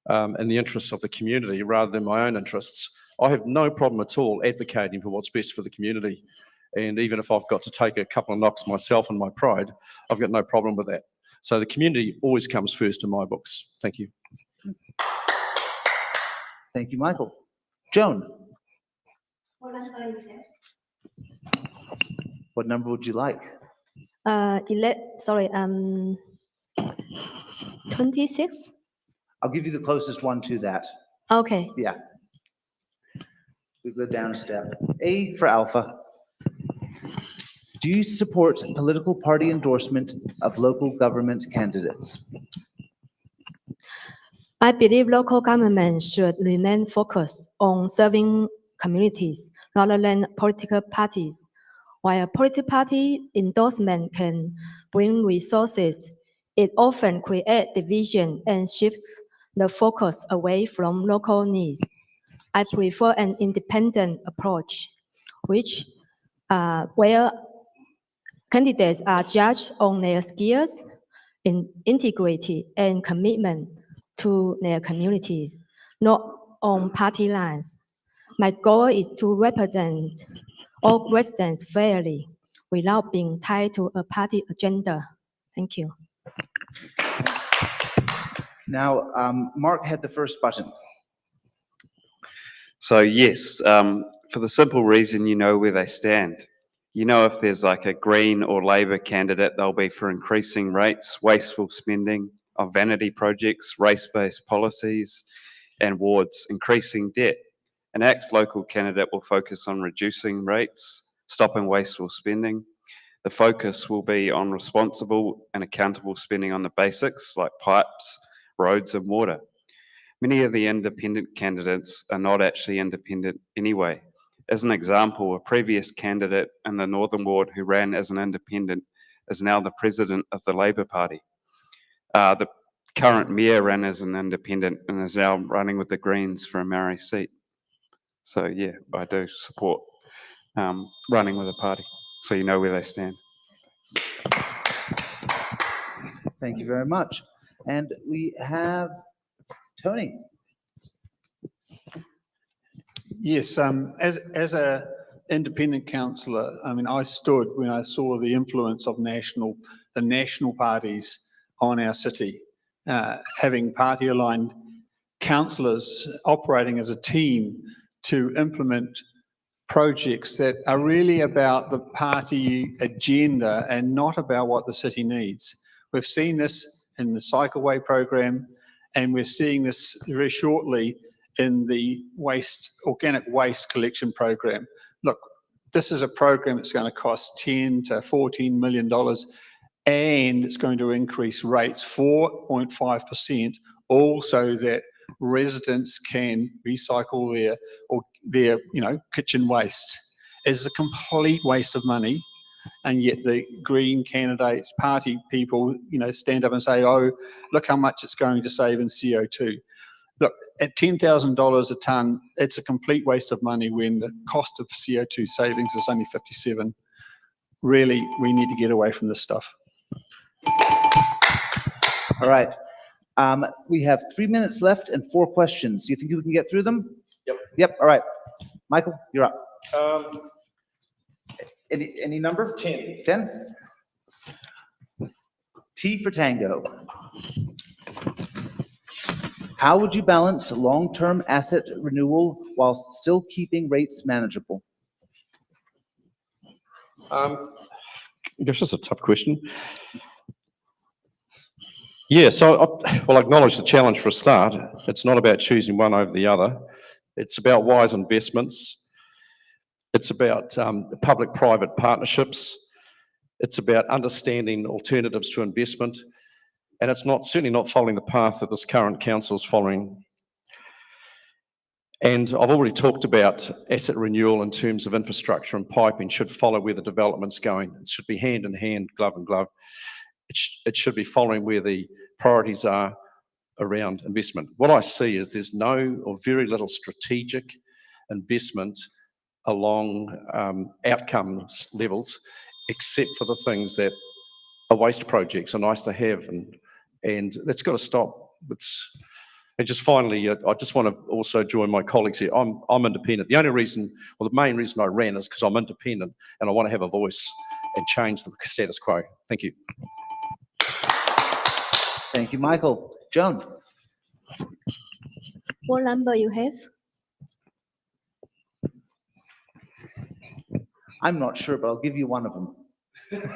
and the interests of the community rather than my own interests. I have no problem at all advocating for what's best for the community. And even if I've got to take a couple of knocks myself and my pride, I've got no problem with that. So the community always comes first in my books. Thank you. thank you, Michael. Joan, what number would you like? 26. I'll give you the closest one to that. Okay. Yeah. We go down a step. A for Alpha. Do you support political party endorsement of local government candidates? I believe local government should remain focused on serving communities rather than political parties. While a political party endorsement can bring resources, it often creates division and shifts the focus away from local needs. I prefer an independent approach, where candidates are judged on their skills, integrity, and commitment to their communities, not on party lines. My goal is to represent all residents fairly without being tied to a party agenda. Thank you. Now, Mark had the first button. So yes, for the simple reason you know where they stand. You know if there's like a Green or Labor candidate, they'll be for increasing rates, wasteful spending on vanity projects, race-based policies, and wards, increasing debt. An ACT local candidate will focus on reducing rates, stopping wasteful spending. The focus will be on responsible and accountable spending on the basics like pipes, roads, and water. Many of the independent candidates are not actually independent anyway. As an example, a previous candidate in the Northern Ward who ran as an independent is now the president of the Labour Party. The current mayor ran as an independent and is now running with the Greens for a Maori seat. So yeah, I do support running with a party, so you know where they stand. Thank you very much. And we have Tony. Yes, as a independent councillor, I mean, I stood when I saw the influence of the national parties on our city, having party-aligned councillors operating as a team to implement projects that are really about the party agenda and not about what the city needs. We've seen this in the cycleway program, and we're seeing this very shortly in the organic waste collection program. Look, this is a program that's going to cost $10 to $14 million, and it's going to increase rates 4.5%, also that residents can recycle their kitchen waste. It's a complete waste of money, and yet the Green candidates, party people, stand up and say, "Oh, look how much it's going to save in CO2." Look, at $10,000 a tonne, it's a complete waste of money when the cost of CO2 savings is only 57. Really, we need to get away from this stuff. All right. We have 3 minutes left and 4 questions. Do you think you can get through them? Yep. Yep. All right. Michael, you're up. Um, Any number? 10. 10? T for Tango. How would you balance long-term asset renewal while still keeping rates manageable? Gosh, that's a tough question. Yeah, so I'll acknowledge the challenge for a start. It's not about choosing one over the other. It's about wise investments. It's about public-private partnerships. It's about understanding alternatives to investment, and it's certainly not following the path that this current council is following. And I've already talked about asset renewal in terms of infrastructure, and piping should follow where the development's going. It should be hand in hand, glove in glove. It should be following where the priorities are around investment. What I see is there's no or very little strategic investment along outcomes levels, except for the things that are waste projects are nice to have, and that's got to stop. And just finally, I just want to also join my colleagues here. I'm independent. The only reason, well, the main reason I ran is because I'm independent and I want to have a voice and change the status quo. Thank you. Thank you, Michael. Joan? What number you have? I'm not sure, but I'll give you one of them.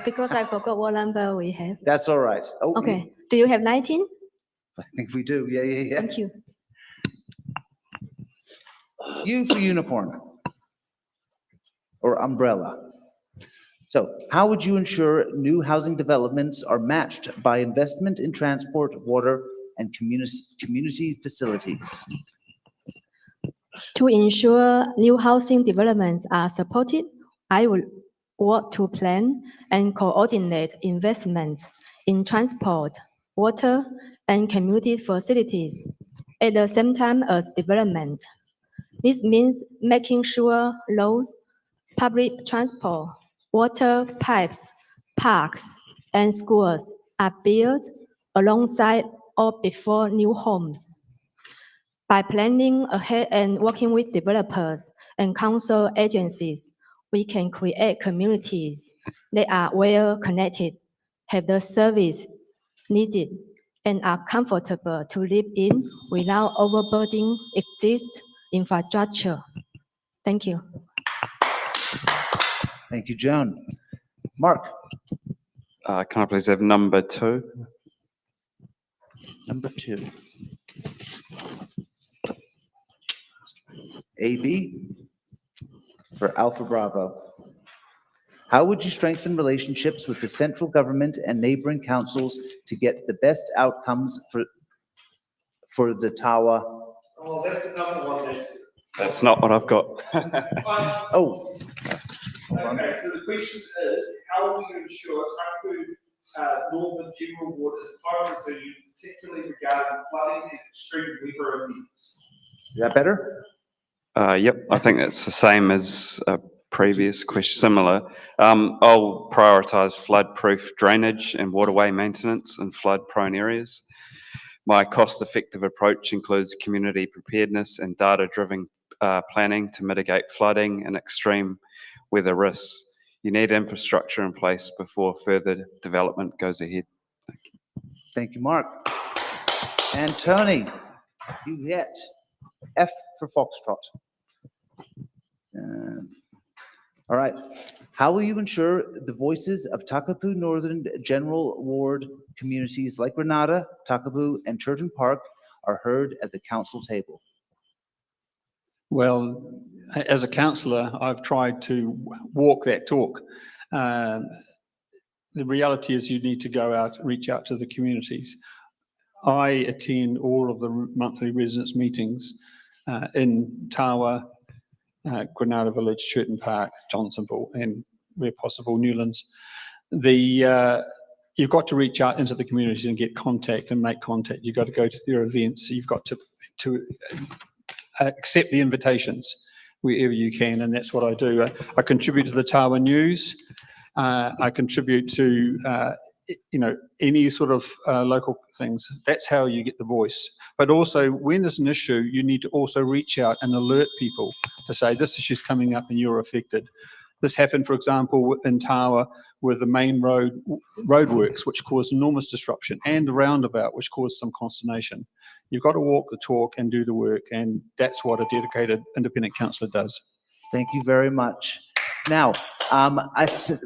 Because I forgot what number we have. That's all right. Oh, Okay, do you have 19? I think we do. Yeah. Thank you. U for unicorn or umbrella. So how would you ensure new housing developments are matched by investment in transport, water, and community facilities? To ensure new housing developments are supported, I would work to plan and coordinate investments in transport, water, and community facilities at the same time as development. This means making sure roads, public transport, water pipes, parks, and schools are built alongside or before new homes. By planning ahead and working with developers and council agencies, we can create communities that are well connected, have the services needed, and are comfortable to live in without overburdening existing infrastructure. Thank you. Thank you, Joan. Mark? Can I please have number 2? Number 2. AB for Alpha Bravo. How would you strengthen relationships with the central government and neighboring councils to get the best outcomes for the Tawa? Oh, that's another one That's not what I've got. Oh. Okay, so the question is, how will you ensure Takapū Northern General Ward is time resilient, particularly regarding flooding and extreme weather events? Is that better? Yep, I think that's the same as a previous question, similar. I'll prioritise flood-proof drainage and waterway maintenance in flood-prone areas. My cost-effective approach includes community preparedness and data-driven planning to mitigate flooding and extreme weather risks. You need infrastructure in place before further development goes ahead. Thank you. Thank you, Mark. And Tony, you get F for Foxtrot. All right. How will you ensure the voices of Takapū Northern General Ward communities like Granada, Takapū, and Churton Park are heard at the council table? Well, as a councillor, I've tried to walk that talk. The reality is you need to go out, reach out to the communities. I attend all of the monthly residents meetings in Tawa, Granada Village, Churton Park, Johnsonville, and where possible, Newlands. You've got to reach out into the communities and get contact and make contact. You've got to go to their events. You've got to accept the invitations wherever you can, and that's what I do. I contribute to the Tawa News. I contribute to any sort of local things. That's how you get the voice. But also, when there's an issue, you need to also reach out and alert people to say, this issue's coming up and you're affected. This happened, for example, in Tawa with the main roadworks, which caused enormous disruption, and the roundabout, which caused some consternation. You've got to walk the talk and do the work, and that's what a dedicated independent councillor does. Thank you very much. Now,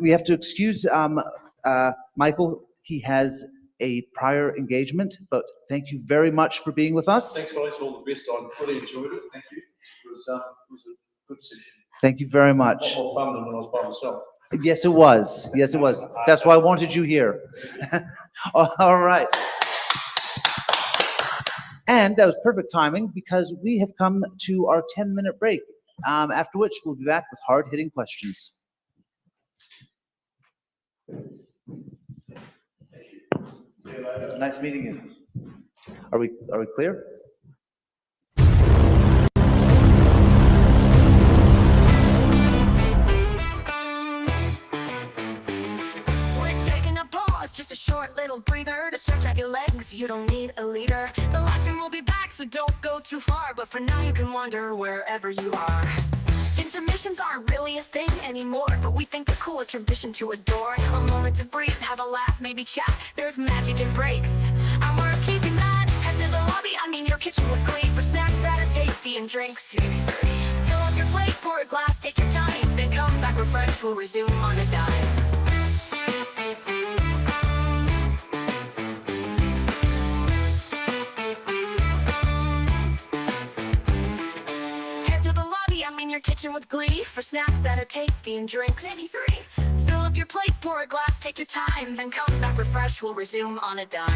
we have to excuse Michael. He has a prior engagement, but thank you very much for being with us. Thanks, guys. All the best. I really enjoyed it. Thank you. It was a good session. Thank you very much. A lot more fun than when I was by myself. Yes, it was. Yes, it was. That's why I wanted you here. All right. And that was perfect timing because we have come to our 10-minute break, after which we'll be back with hard-hitting questions. Nice meeting you. Are we clear? We're taking a pause, just a short little breather to stretch out your legs. You don't need a leader. The live stream will be back, so don't go too far. But for now, you can wander wherever you are. Intermissions aren't really a thing anymore, but we think they're cool, a tradition to adore. A moment to breathe, have a laugh, maybe chat. There's magic in breaks, and we're keeping that. Head to the lobby, I mean your kitchen with glee, for snacks that are tasty and drinks. Fill up your plate, pour a glass, take your time, then come back refreshed. We'll resume on a dime. Your kitchen with glee, for snacks that are tasty and drinks. Maybe 3. Fill up your plate, pour a glass, take your time, then come back refreshed. We'll resume on a dime.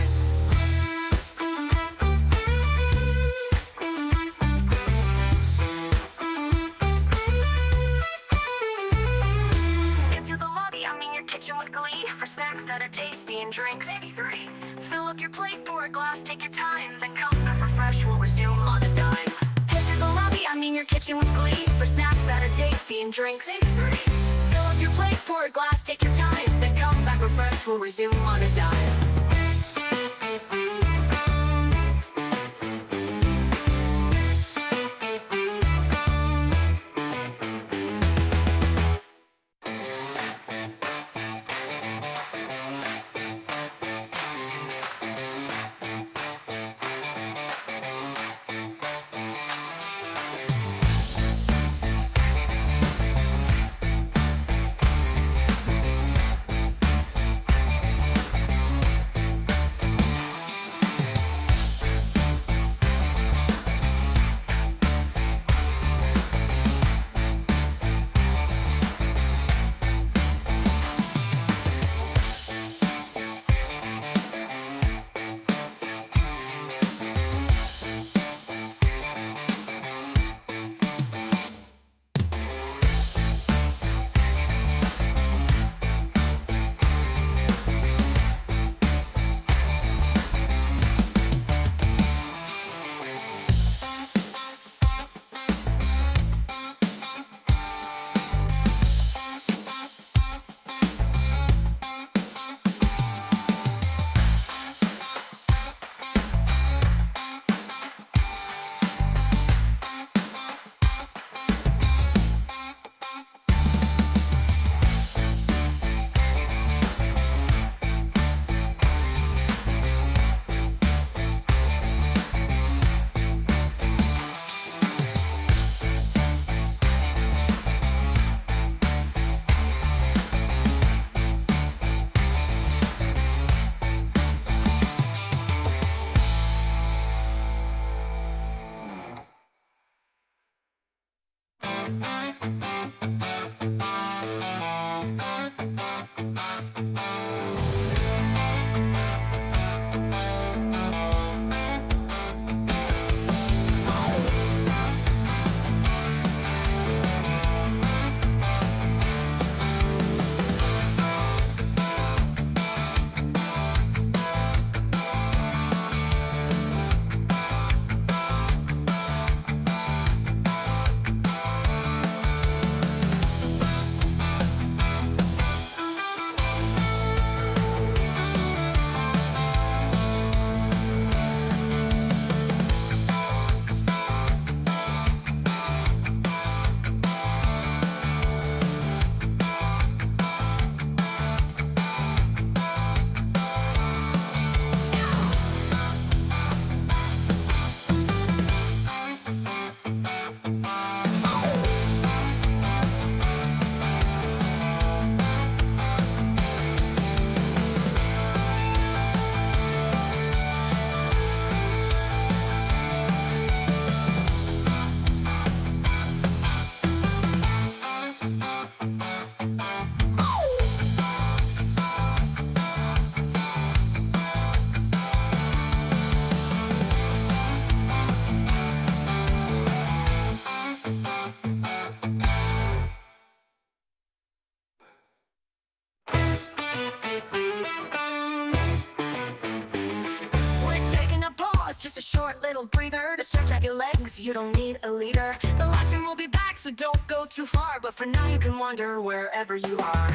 Into the lobby, I mean your kitchen with glee, for snacks that are tasty and drinks. Maybe 3. Fill up your plate, pour a glass, take your time, then come back refreshed. We'll resume on a dime. The lobby, I mean your kitchen with glee, for snacks that are tasty and drinks. Maybe 3. Fill up your plate, pour a glass, take your time, then come back refreshed. We'll resume on a dime. out your legs, you don't need a leader. The live stream will be back, so don't go too far. But for now you can wander wherever you are.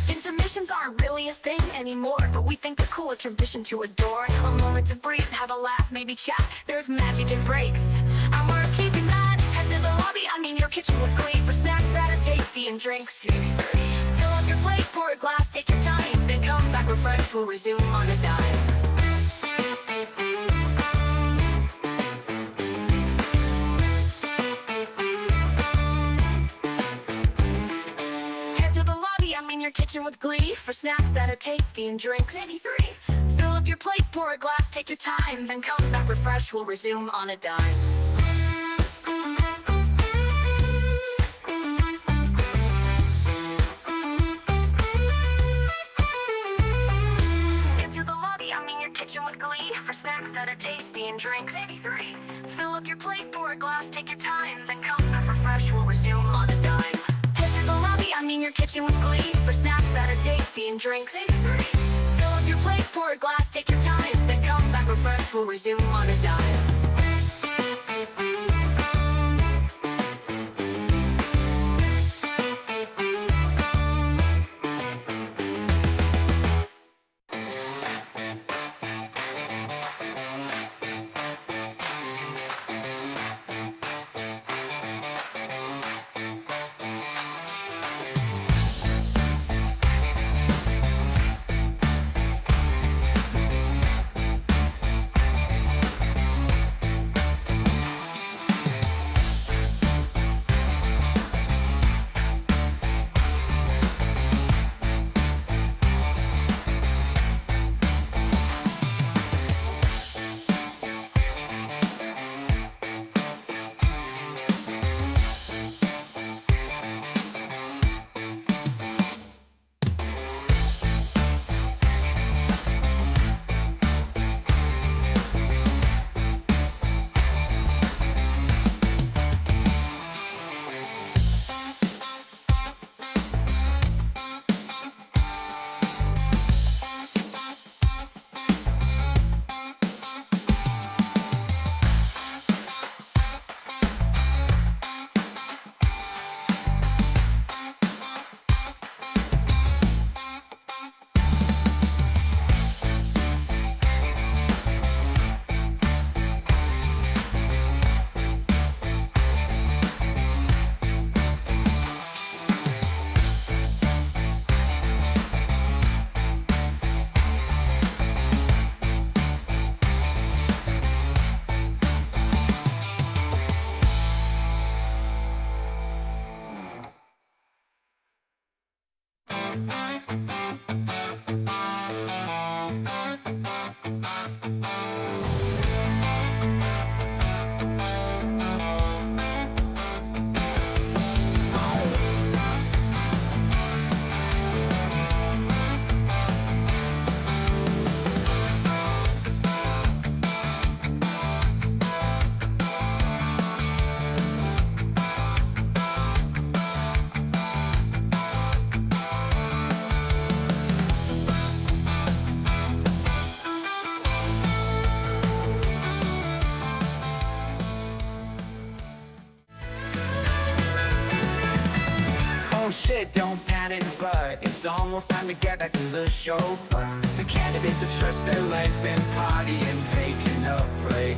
Intermissions aren't really a thing anymore, but we think they're cool, a tradition to adore. A moment to breathe, have a laugh, maybe chat. There's magic in breaks, and we're keeping that. Head to the lobby, I mean your kitchen with glee, for snacks that are tasty and drinks. Fill up your plate, pour a glass, take your time, then come back refreshed, we'll resume on a dime. Your kitchen with glee, for snacks that are tasty and drinks. Maybe 3. Fill up your plate, pour a glass, take your time, then come back refreshed, we'll resume on a dime. Into the lobby, I mean your kitchen with glee, for snacks that are tasty and drinks. Maybe 3. Fill up your plate, pour a glass, take your time, then come back refreshed, we'll resume on a dime. I mean your kitchen with glee, for snacks that are tasty and drinks. Fill up your plate, pour a glass, take your time, then come back refreshed, we'll resume on a dime. shit, don't panic, but it's almost time to get back to the show. The candidates have stretched their legs, been partying, taking a break.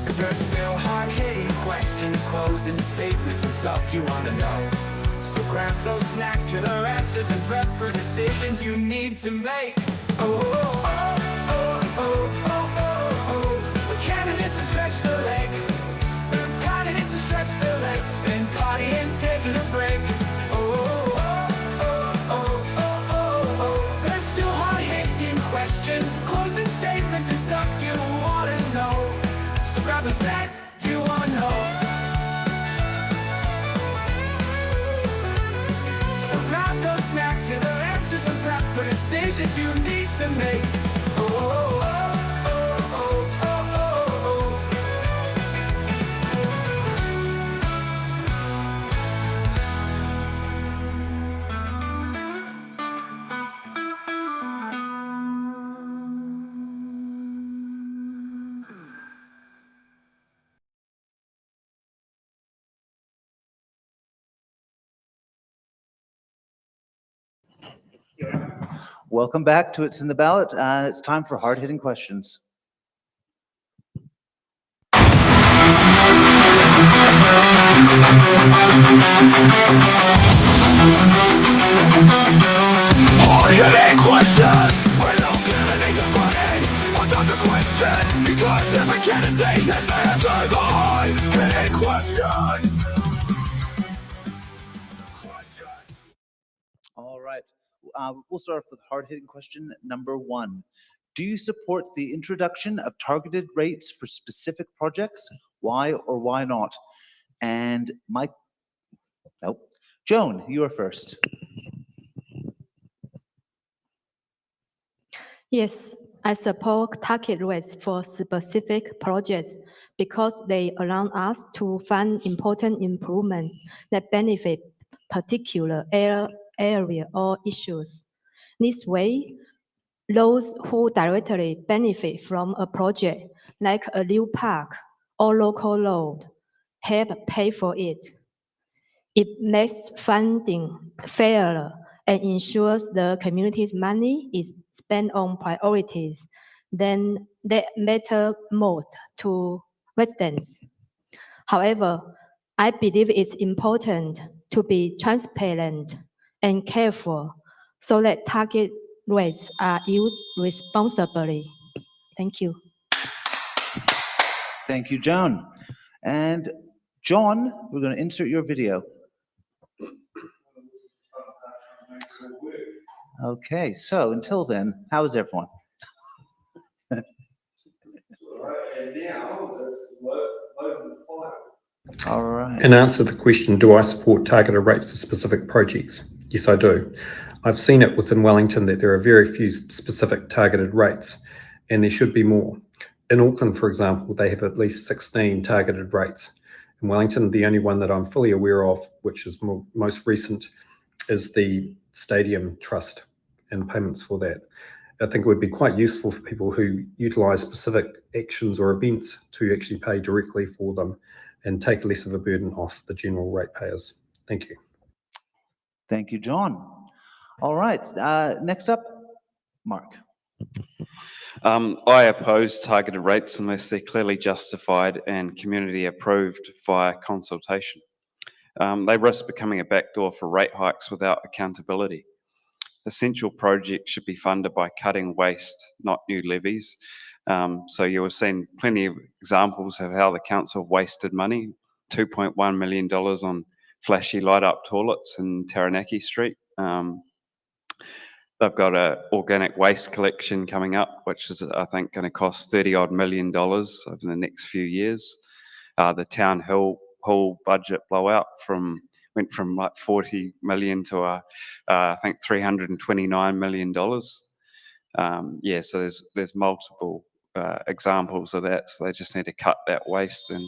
Cause there's still hard-hitting questions, closing statements and stuff you wanna know. So grab those snacks for the answers and prep for decisions you need to make. Oh, oh, oh, oh, oh, oh, oh, oh. The candidates have stretched their leg. The candidates have stretched their legs, been partying, taking a break. Oh, oh, oh, oh, oh, oh, oh. There's still hard-hitting questions, closing statements and stuff you wanna know. So grab the snack you wanna know. So grab those snacks, get the answers and prep for decisions you need to make. Oh, oh, oh. Welcome back to It's in the Ballot, and it's time for hard-hitting questions. Hard-hitting questions. We're not gonna need to put in one type of question, because every candidate has to answer the hard-hitting questions. All right. We'll start off with hard-hitting question number 1. Do you support the introduction of targeted rates for specific projects? Why or why not? And Mike, nope. Joan, you are first. Yes, I support target rates for specific projects because they allow us to fund important improvements that benefit particular area or issues. This way, those who directly benefit from a project, like a new park or local road, help pay for it. It makes funding fairer and ensures the community's money is spent on priorities that matter most to residents. However, I believe it's important to be transparent and careful so that target rates are used responsibly. Thank you. Thank you, Joan. And John, we're going to insert your video. Okay, so until then, how is everyone? All right. In answer to the question, do I support targeted rate for specific projects? Yes, I do. I've seen it within Wellington that there are very few specific targeted rates, and there should be more. In Auckland, for example, they have at least 16 targeted rates. In Wellington, the only one that I'm fully aware of, which is most recent, is the Stadium Trust and payments for that. I think it would be quite useful for people who utilise specific actions or events to actually pay directly for them and take less of a burden off the general ratepayers. Thank you. Thank you, John. All right, next up, Mark. I oppose targeted rates unless they're clearly justified and community approved via consultation. They risk becoming a backdoor for rate hikes without accountability. Essential projects should be funded by cutting waste, not new levies. So you have seen plenty of examples of how the council wasted money, $2.1 million on flashy light-up toilets in Taranaki Street. They've got an organic waste collection coming up, which is, I think, going to cost $30-odd million over the next few years. The town hall budget blowout went from like 40 million to I think $329 million. Yeah, so there's multiple examples of that. So they just need to cut that waste and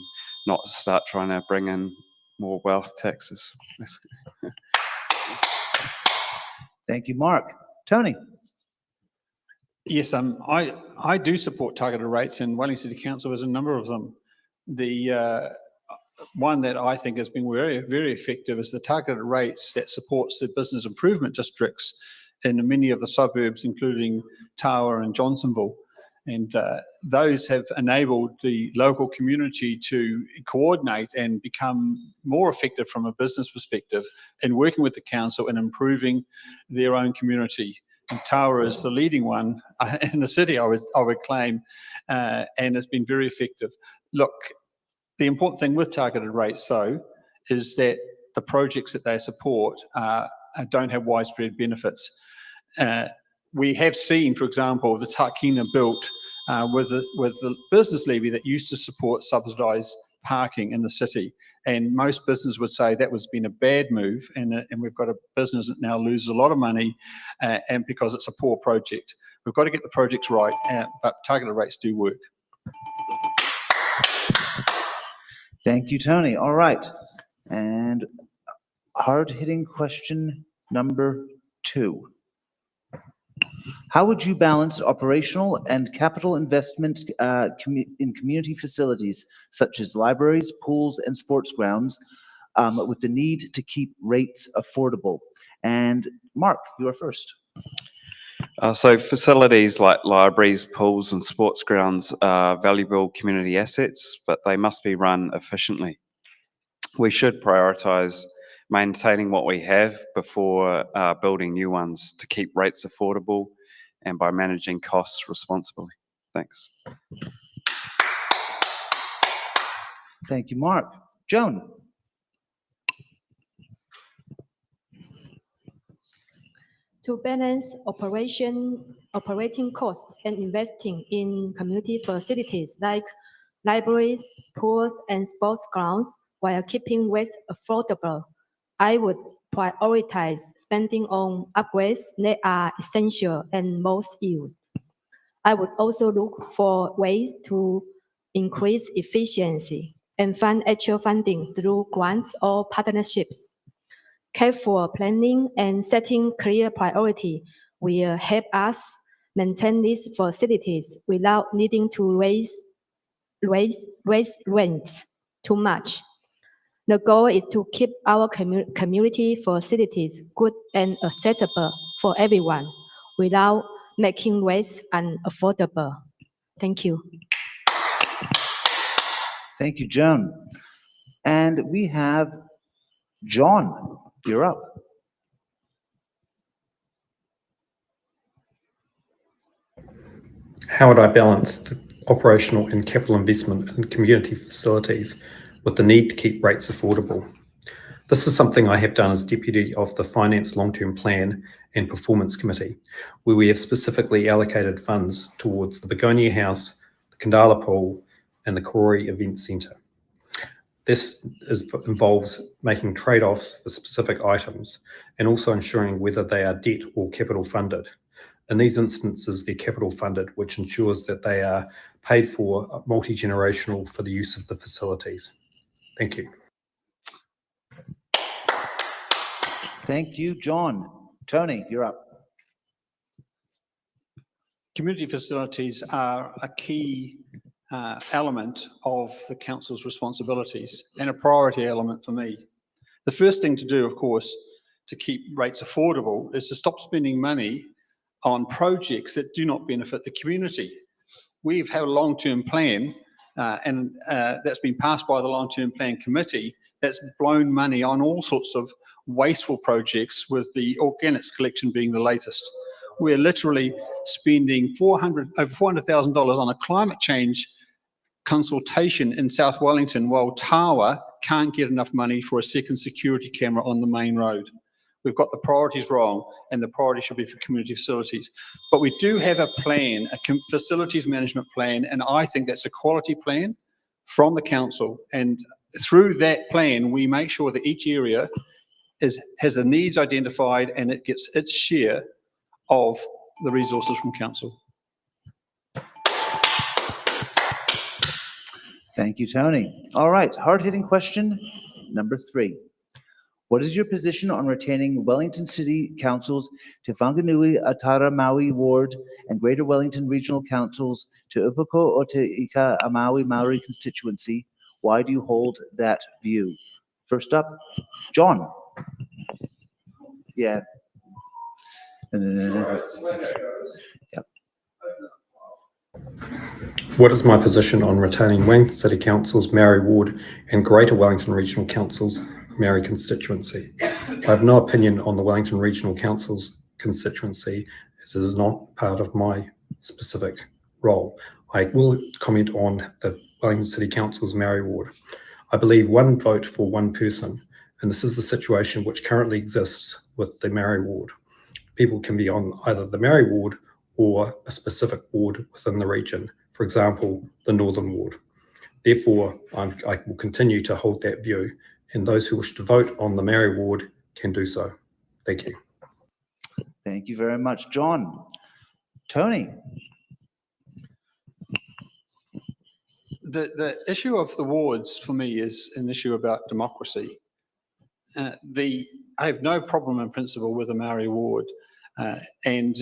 not start trying to bring in more wealth taxes. Thank you, Mark. Tony. Yes, I do support targeted rates, and Wellington City Council has a number of them. The one that I think has been very, very effective is the targeted rates that supports the business improvement districts in many of the suburbs, including Tawa and Johnsonville. And those have enabled the local community to coordinate and become more effective from a business perspective in working with the council and improving their own community. And Tawa is the leading one in the city, I would claim, and it's been very effective. Look, the important thing with targeted rates, though, is that the projects that they support don't have widespread benefits. We have seen, for example, the Takapū built with the business levy that used to support subsidised parking in the city. And most businesses would say that was been a bad move, and we've got a business that now loses a lot of money and because it's a poor project. We've got to get the projects right, but targeted rates do work. Thank you, Tony. All right. And hard-hitting question number 2. How would you balance operational and capital investment in community facilities such as libraries, pools, and sports grounds with the need to keep rates affordable? And Mark, you are first. So facilities like libraries, pools and sports grounds are valuable community assets, but they must be run efficiently. We should prioritise maintaining what we have before building new ones to keep rates affordable and by managing costs responsibly. Thanks. Thank you, Mark. Joan? To balance operating costs and investing in community facilities like libraries, pools, and sports grounds while keeping rates affordable, I would prioritize spending on upgrades that are essential and most used. I would also look for ways to increase efficiency and fund actual funding through grants or partnerships. Careful planning and setting clear priority will help us maintain these facilities without needing to raise rents too much. The goal is to keep our community facilities good and accessible for everyone without making rates unaffordable. Thank you. Thank you, Joan. And we have John. You're up. How would I balance the operational and capital investment in community facilities with the need to keep rates affordable? This is something I have done as Deputy of the Finance Long-Term Plan and Performance Committee, where we have specifically allocated funds towards the Begonia House, the Kandala Pool, and the Koroi Event Centre. This involves making trade-offs for specific items and also ensuring whether they are debt or capital funded. In these instances, they're capital funded, which ensures that they are paid for multi-generational for the use of the facilities. Thank you. Thank you, John. Tony, you're up. Community facilities are a key element of the council's responsibilities and a priority element for me. The first thing to do, of course, to keep rates affordable is to stop spending money on projects that do not benefit the community. We've had a long-term plan and that's been passed by the long-term plan committee that's blown money on all sorts of wasteful projects, with the organics collection being the latest. We're literally spending over $400,000 on a climate change consultation in South Wellington, while Tawa can't get enough money for a second security camera on the main road. We've got the priorities wrong, and the priority should be for community facilities. But we do have a plan, a facilities management plan, and I think that's a quality plan from the council. And through that plan, we make sure that each area has the needs identified and it gets its share of the resources from council. Thank you, Tony. All right, hard-hitting question number 3. What is your position on retaining Wellington City Council's Te Whanganui Atara Maui Ward and Greater Wellington Regional Councils Te Upako o Te Ika a Maui Maori constituency? Why do you hold that view? First up, John. Yeah. Yep. What is my position on retaining Wellington City Council's Maori Ward and Greater Wellington Regional Council's Maori constituency? I have no opinion on the Wellington Regional Council's constituency, as it is not part of my specific role. I will comment on the Wellington City Council's Maori Ward. I believe one vote for one person, and this is the situation which currently exists with the Maori Ward. People can be on either the Maori Ward or a specific ward within the region, for example, the Northern Ward. Therefore, I will continue to hold that view, and those who wish to vote on the Maori Ward can do so. Thank you. Thank you very much, John. Tony. The issue of the wards for me is an issue about democracy. I have no problem in principle with the Maori Ward and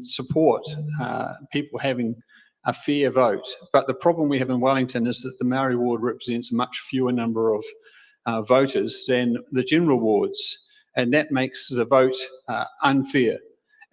support people having a fair vote. But the problem we have in Wellington is that the Maori Ward represents a much fewer number of voters than the general wards, and that makes the vote unfair.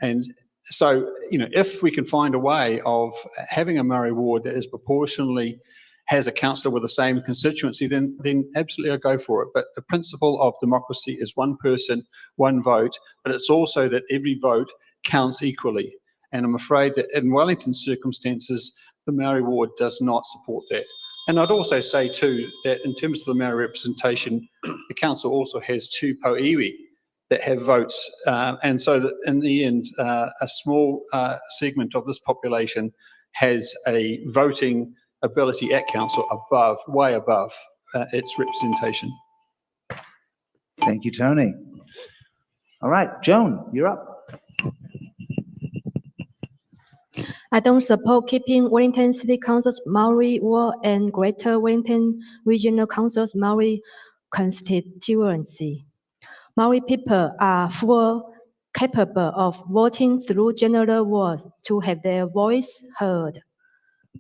And So, if we can find a way of having a Maori ward that is proportionally has a councillor with the same constituency, then absolutely I'll go for it. But the principle of democracy is one person, one vote, but it's also that every vote counts equally. And I'm afraid that in Wellington's circumstances, the Maori ward does not support that. And I'd also say too, that in terms of the Maori representation, the council also has 2 poiwi that have votes. And so that in the end, a small segment of this population has a voting ability at council above, way above its representation. Thank you, Tony. All right, Joan, you're up. I don't support keeping Wellington City Council's Maori ward and Greater Wellington Regional Council's Maori constituency. Maori people are full capable of voting through general wards to have their voice heard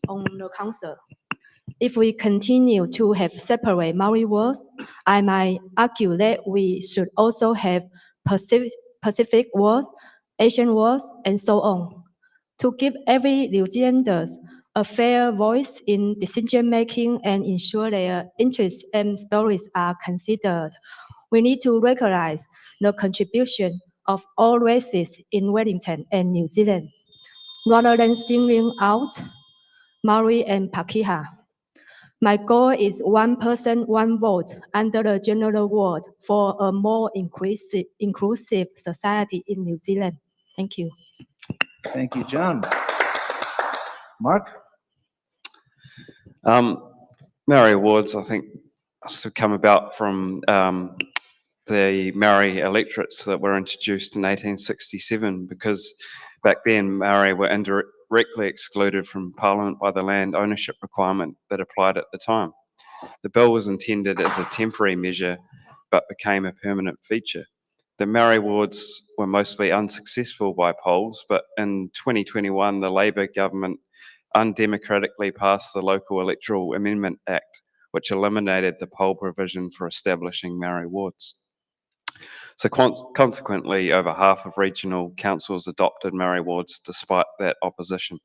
on the council. If we continue to have separate Maori wards, I might argue that we should also have Pacific wards, Asian wards, and so on, to give every New Zealander a fair voice in decision-making and ensure their interests and stories are considered. We need to recognize the contribution of all races in Wellington and New Zealand, rather than singling out Maori and Pakeha. My goal is one person, one vote under the general ward for a more inclusive society in New Zealand. Thank you. Thank you, John. Mark? Maori wards, I think, must have come about from the Maori electorates that were introduced in 1867, because back then Maori were indirectly excluded from Parliament by the land ownership requirement that applied at the time. The bill was intended as a temporary measure, but became a permanent feature. The Maori wards were mostly unsuccessful by polls, but in 2021, the Labour government undemocratically passed the Local Electoral Amendment Act, which eliminated the poll provision for establishing Maori wards. So consequently, over half of regional councils adopted Maori wards despite that opposition.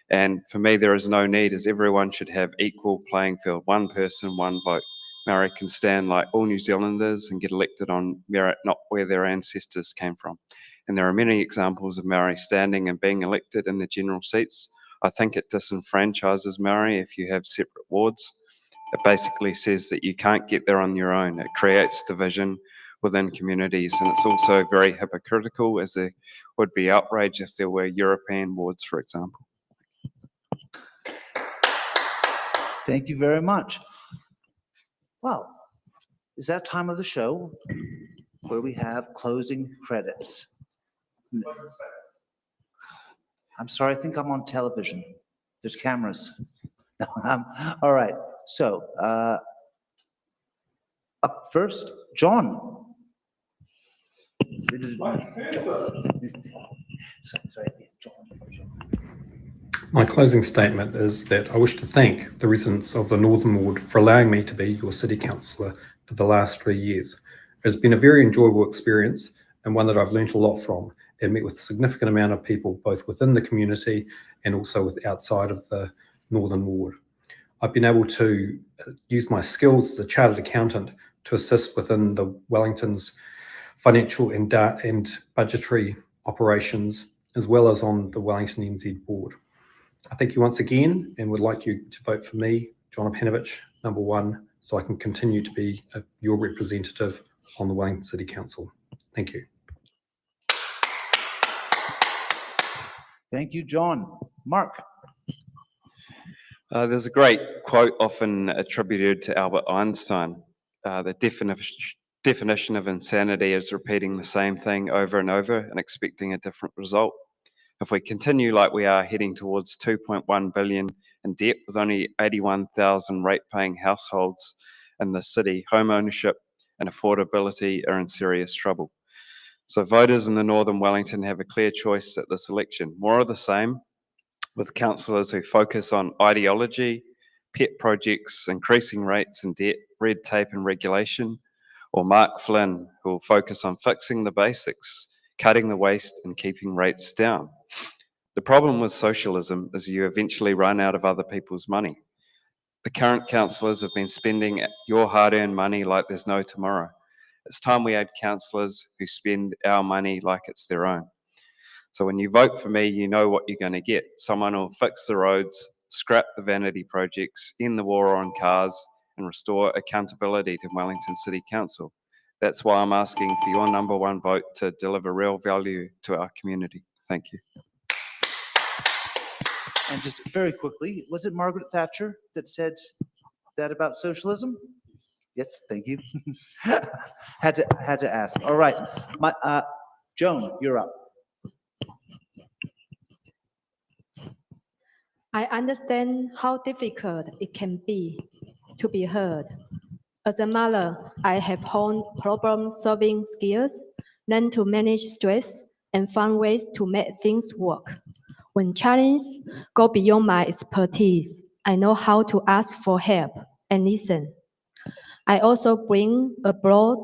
And for me, there is no need, as everyone should have equal playing field, one person, one vote. Maori can stand like all New Zealanders and get elected on merit, not where their ancestors came from. And there are many examples of Maori standing and being elected in the general seats. I think it disenfranchises Maori if you have separate wards. It basically says that you can't get there on your own. It creates division within communities, and it's also very hypocritical, as there would be outrage if there were European wards, for example. Thank you very much. Well, it's that time of the show where we have closing credits. I'm sorry, I think I'm on television. There's cameras. All right, so up first, John. Sorry, John. My closing statement is that I wish to thank the residents of the Northern Ward for allowing me to be your City Councillor for the last 3 years. It has been a very enjoyable experience and one that I've learnt a lot from, and met with a significant amount of people both within the community and also with outside of the Northern Ward. I've been able to use my skills as a chartered accountant to assist within the Wellington's financial and budgetary operations, as well as on the Wellington NZ board. I thank you once again and would like you to vote for me, John Apinovich, number 1, so I can continue to be your representative on the Wellington City Council. Thank you. Thank you, John. Mark? There's a great quote often attributed to Albert Einstein. The definition of insanity is repeating the same thing over and over and expecting a different result. If we continue like we are, heading towards 2.1 billion in debt with only 81,000 rate-paying households in the city, home ownership and affordability are in serious trouble. So voters in the Northern Wellington have a clear choice at this election. More of the same, with councillors who focus on ideology, pet projects, increasing rates and debt, red tape and regulation, or Mark Flynn, who will focus on fixing the basics, cutting the waste and keeping rates down. The problem with socialism is you eventually run out of other people's money. The current councillors have been spending your hard-earned money like there's no tomorrow. It's time we had councillors who spend our money like it's their own. So when you vote for me, you know what you're going to get. Someone who will fix the roads, scrap the vanity projects, end the war on cars, and restore accountability to Wellington City Council. That's why I'm asking for your number one vote to deliver real value to our community. Thank you. And just very quickly, was it Margaret Thatcher that said that about socialism? Yes, thank you. Had to ask. All right, Joan, you're up. I understand how difficult it can be to be heard. As a mother, I have honed problem-solving skills, learned to manage stress, and found ways to make things work. When challenges go beyond my expertise, I know how to ask for help and listen. I also bring a broad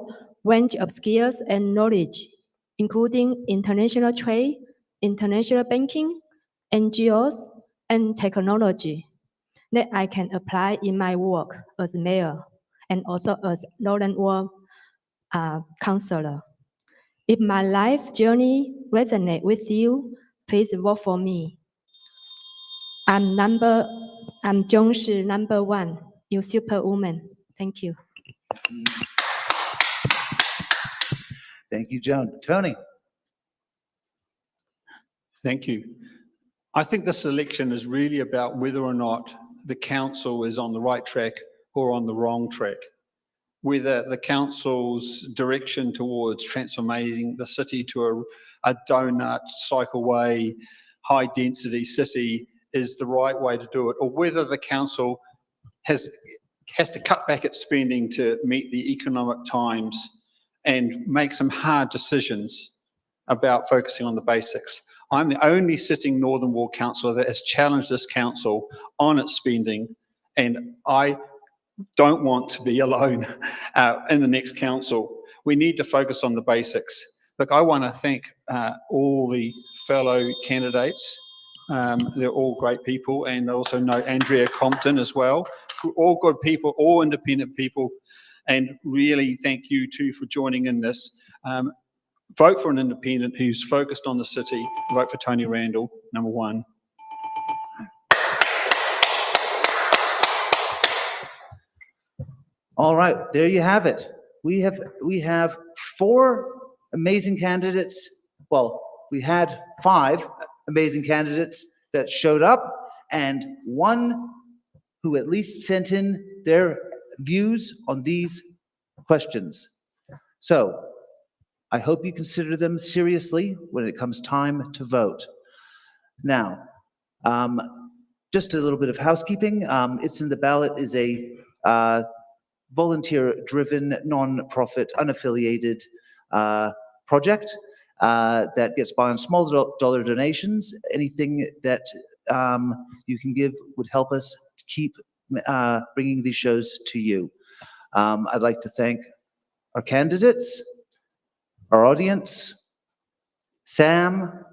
range of skills and knowledge, including international trade, international banking, NGOs, and technology that I can apply in my work as mayor and also as Lowland Ward councillor. If my life journey resonates with you, please vote for me. I'm Zhong Shi, number 1, you superwoman. Thank you. Thank you, Joan. Tony. Thank you. I think this election is really about whether or not the council is on the right track or on the wrong track. Whether the council's direction towards transforming the city to a donut cycleway, high-density city is the right way to do it, or whether the council has to cut back its spending to meet the economic times and make some hard decisions about focusing on the basics. I'm the only sitting Northern Ward councillor that has challenged this council on its spending, and I don't want to be alone in the next council. We need to focus on the basics. Look, I want to thank all the fellow candidates. They're all great people, and I also know Andrea Compton as well. All good people, all independent people, and really thank you too for joining in this. Vote for an independent who's focused on the city. Vote for Tony Randall, number 1. All right, there you have it. We have 4 amazing candidates. Well, we had 5 amazing candidates that showed up, and 1 who at least sent in their views on these questions. So I hope you consider them seriously when it comes time to vote. Now, just a little bit of housekeeping. It's in the Ballot is a volunteer-driven, non-profit, unaffiliated project that gets by on small dollar donations. Anything that you can give would help us keep bringing these shows to you. I'd like to thank our candidates, our audience, Sam,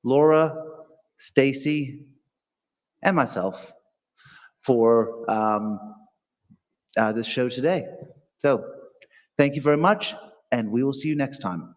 Laura, Stacy, and myself for this show today. So thank you very much, and we will see you next time.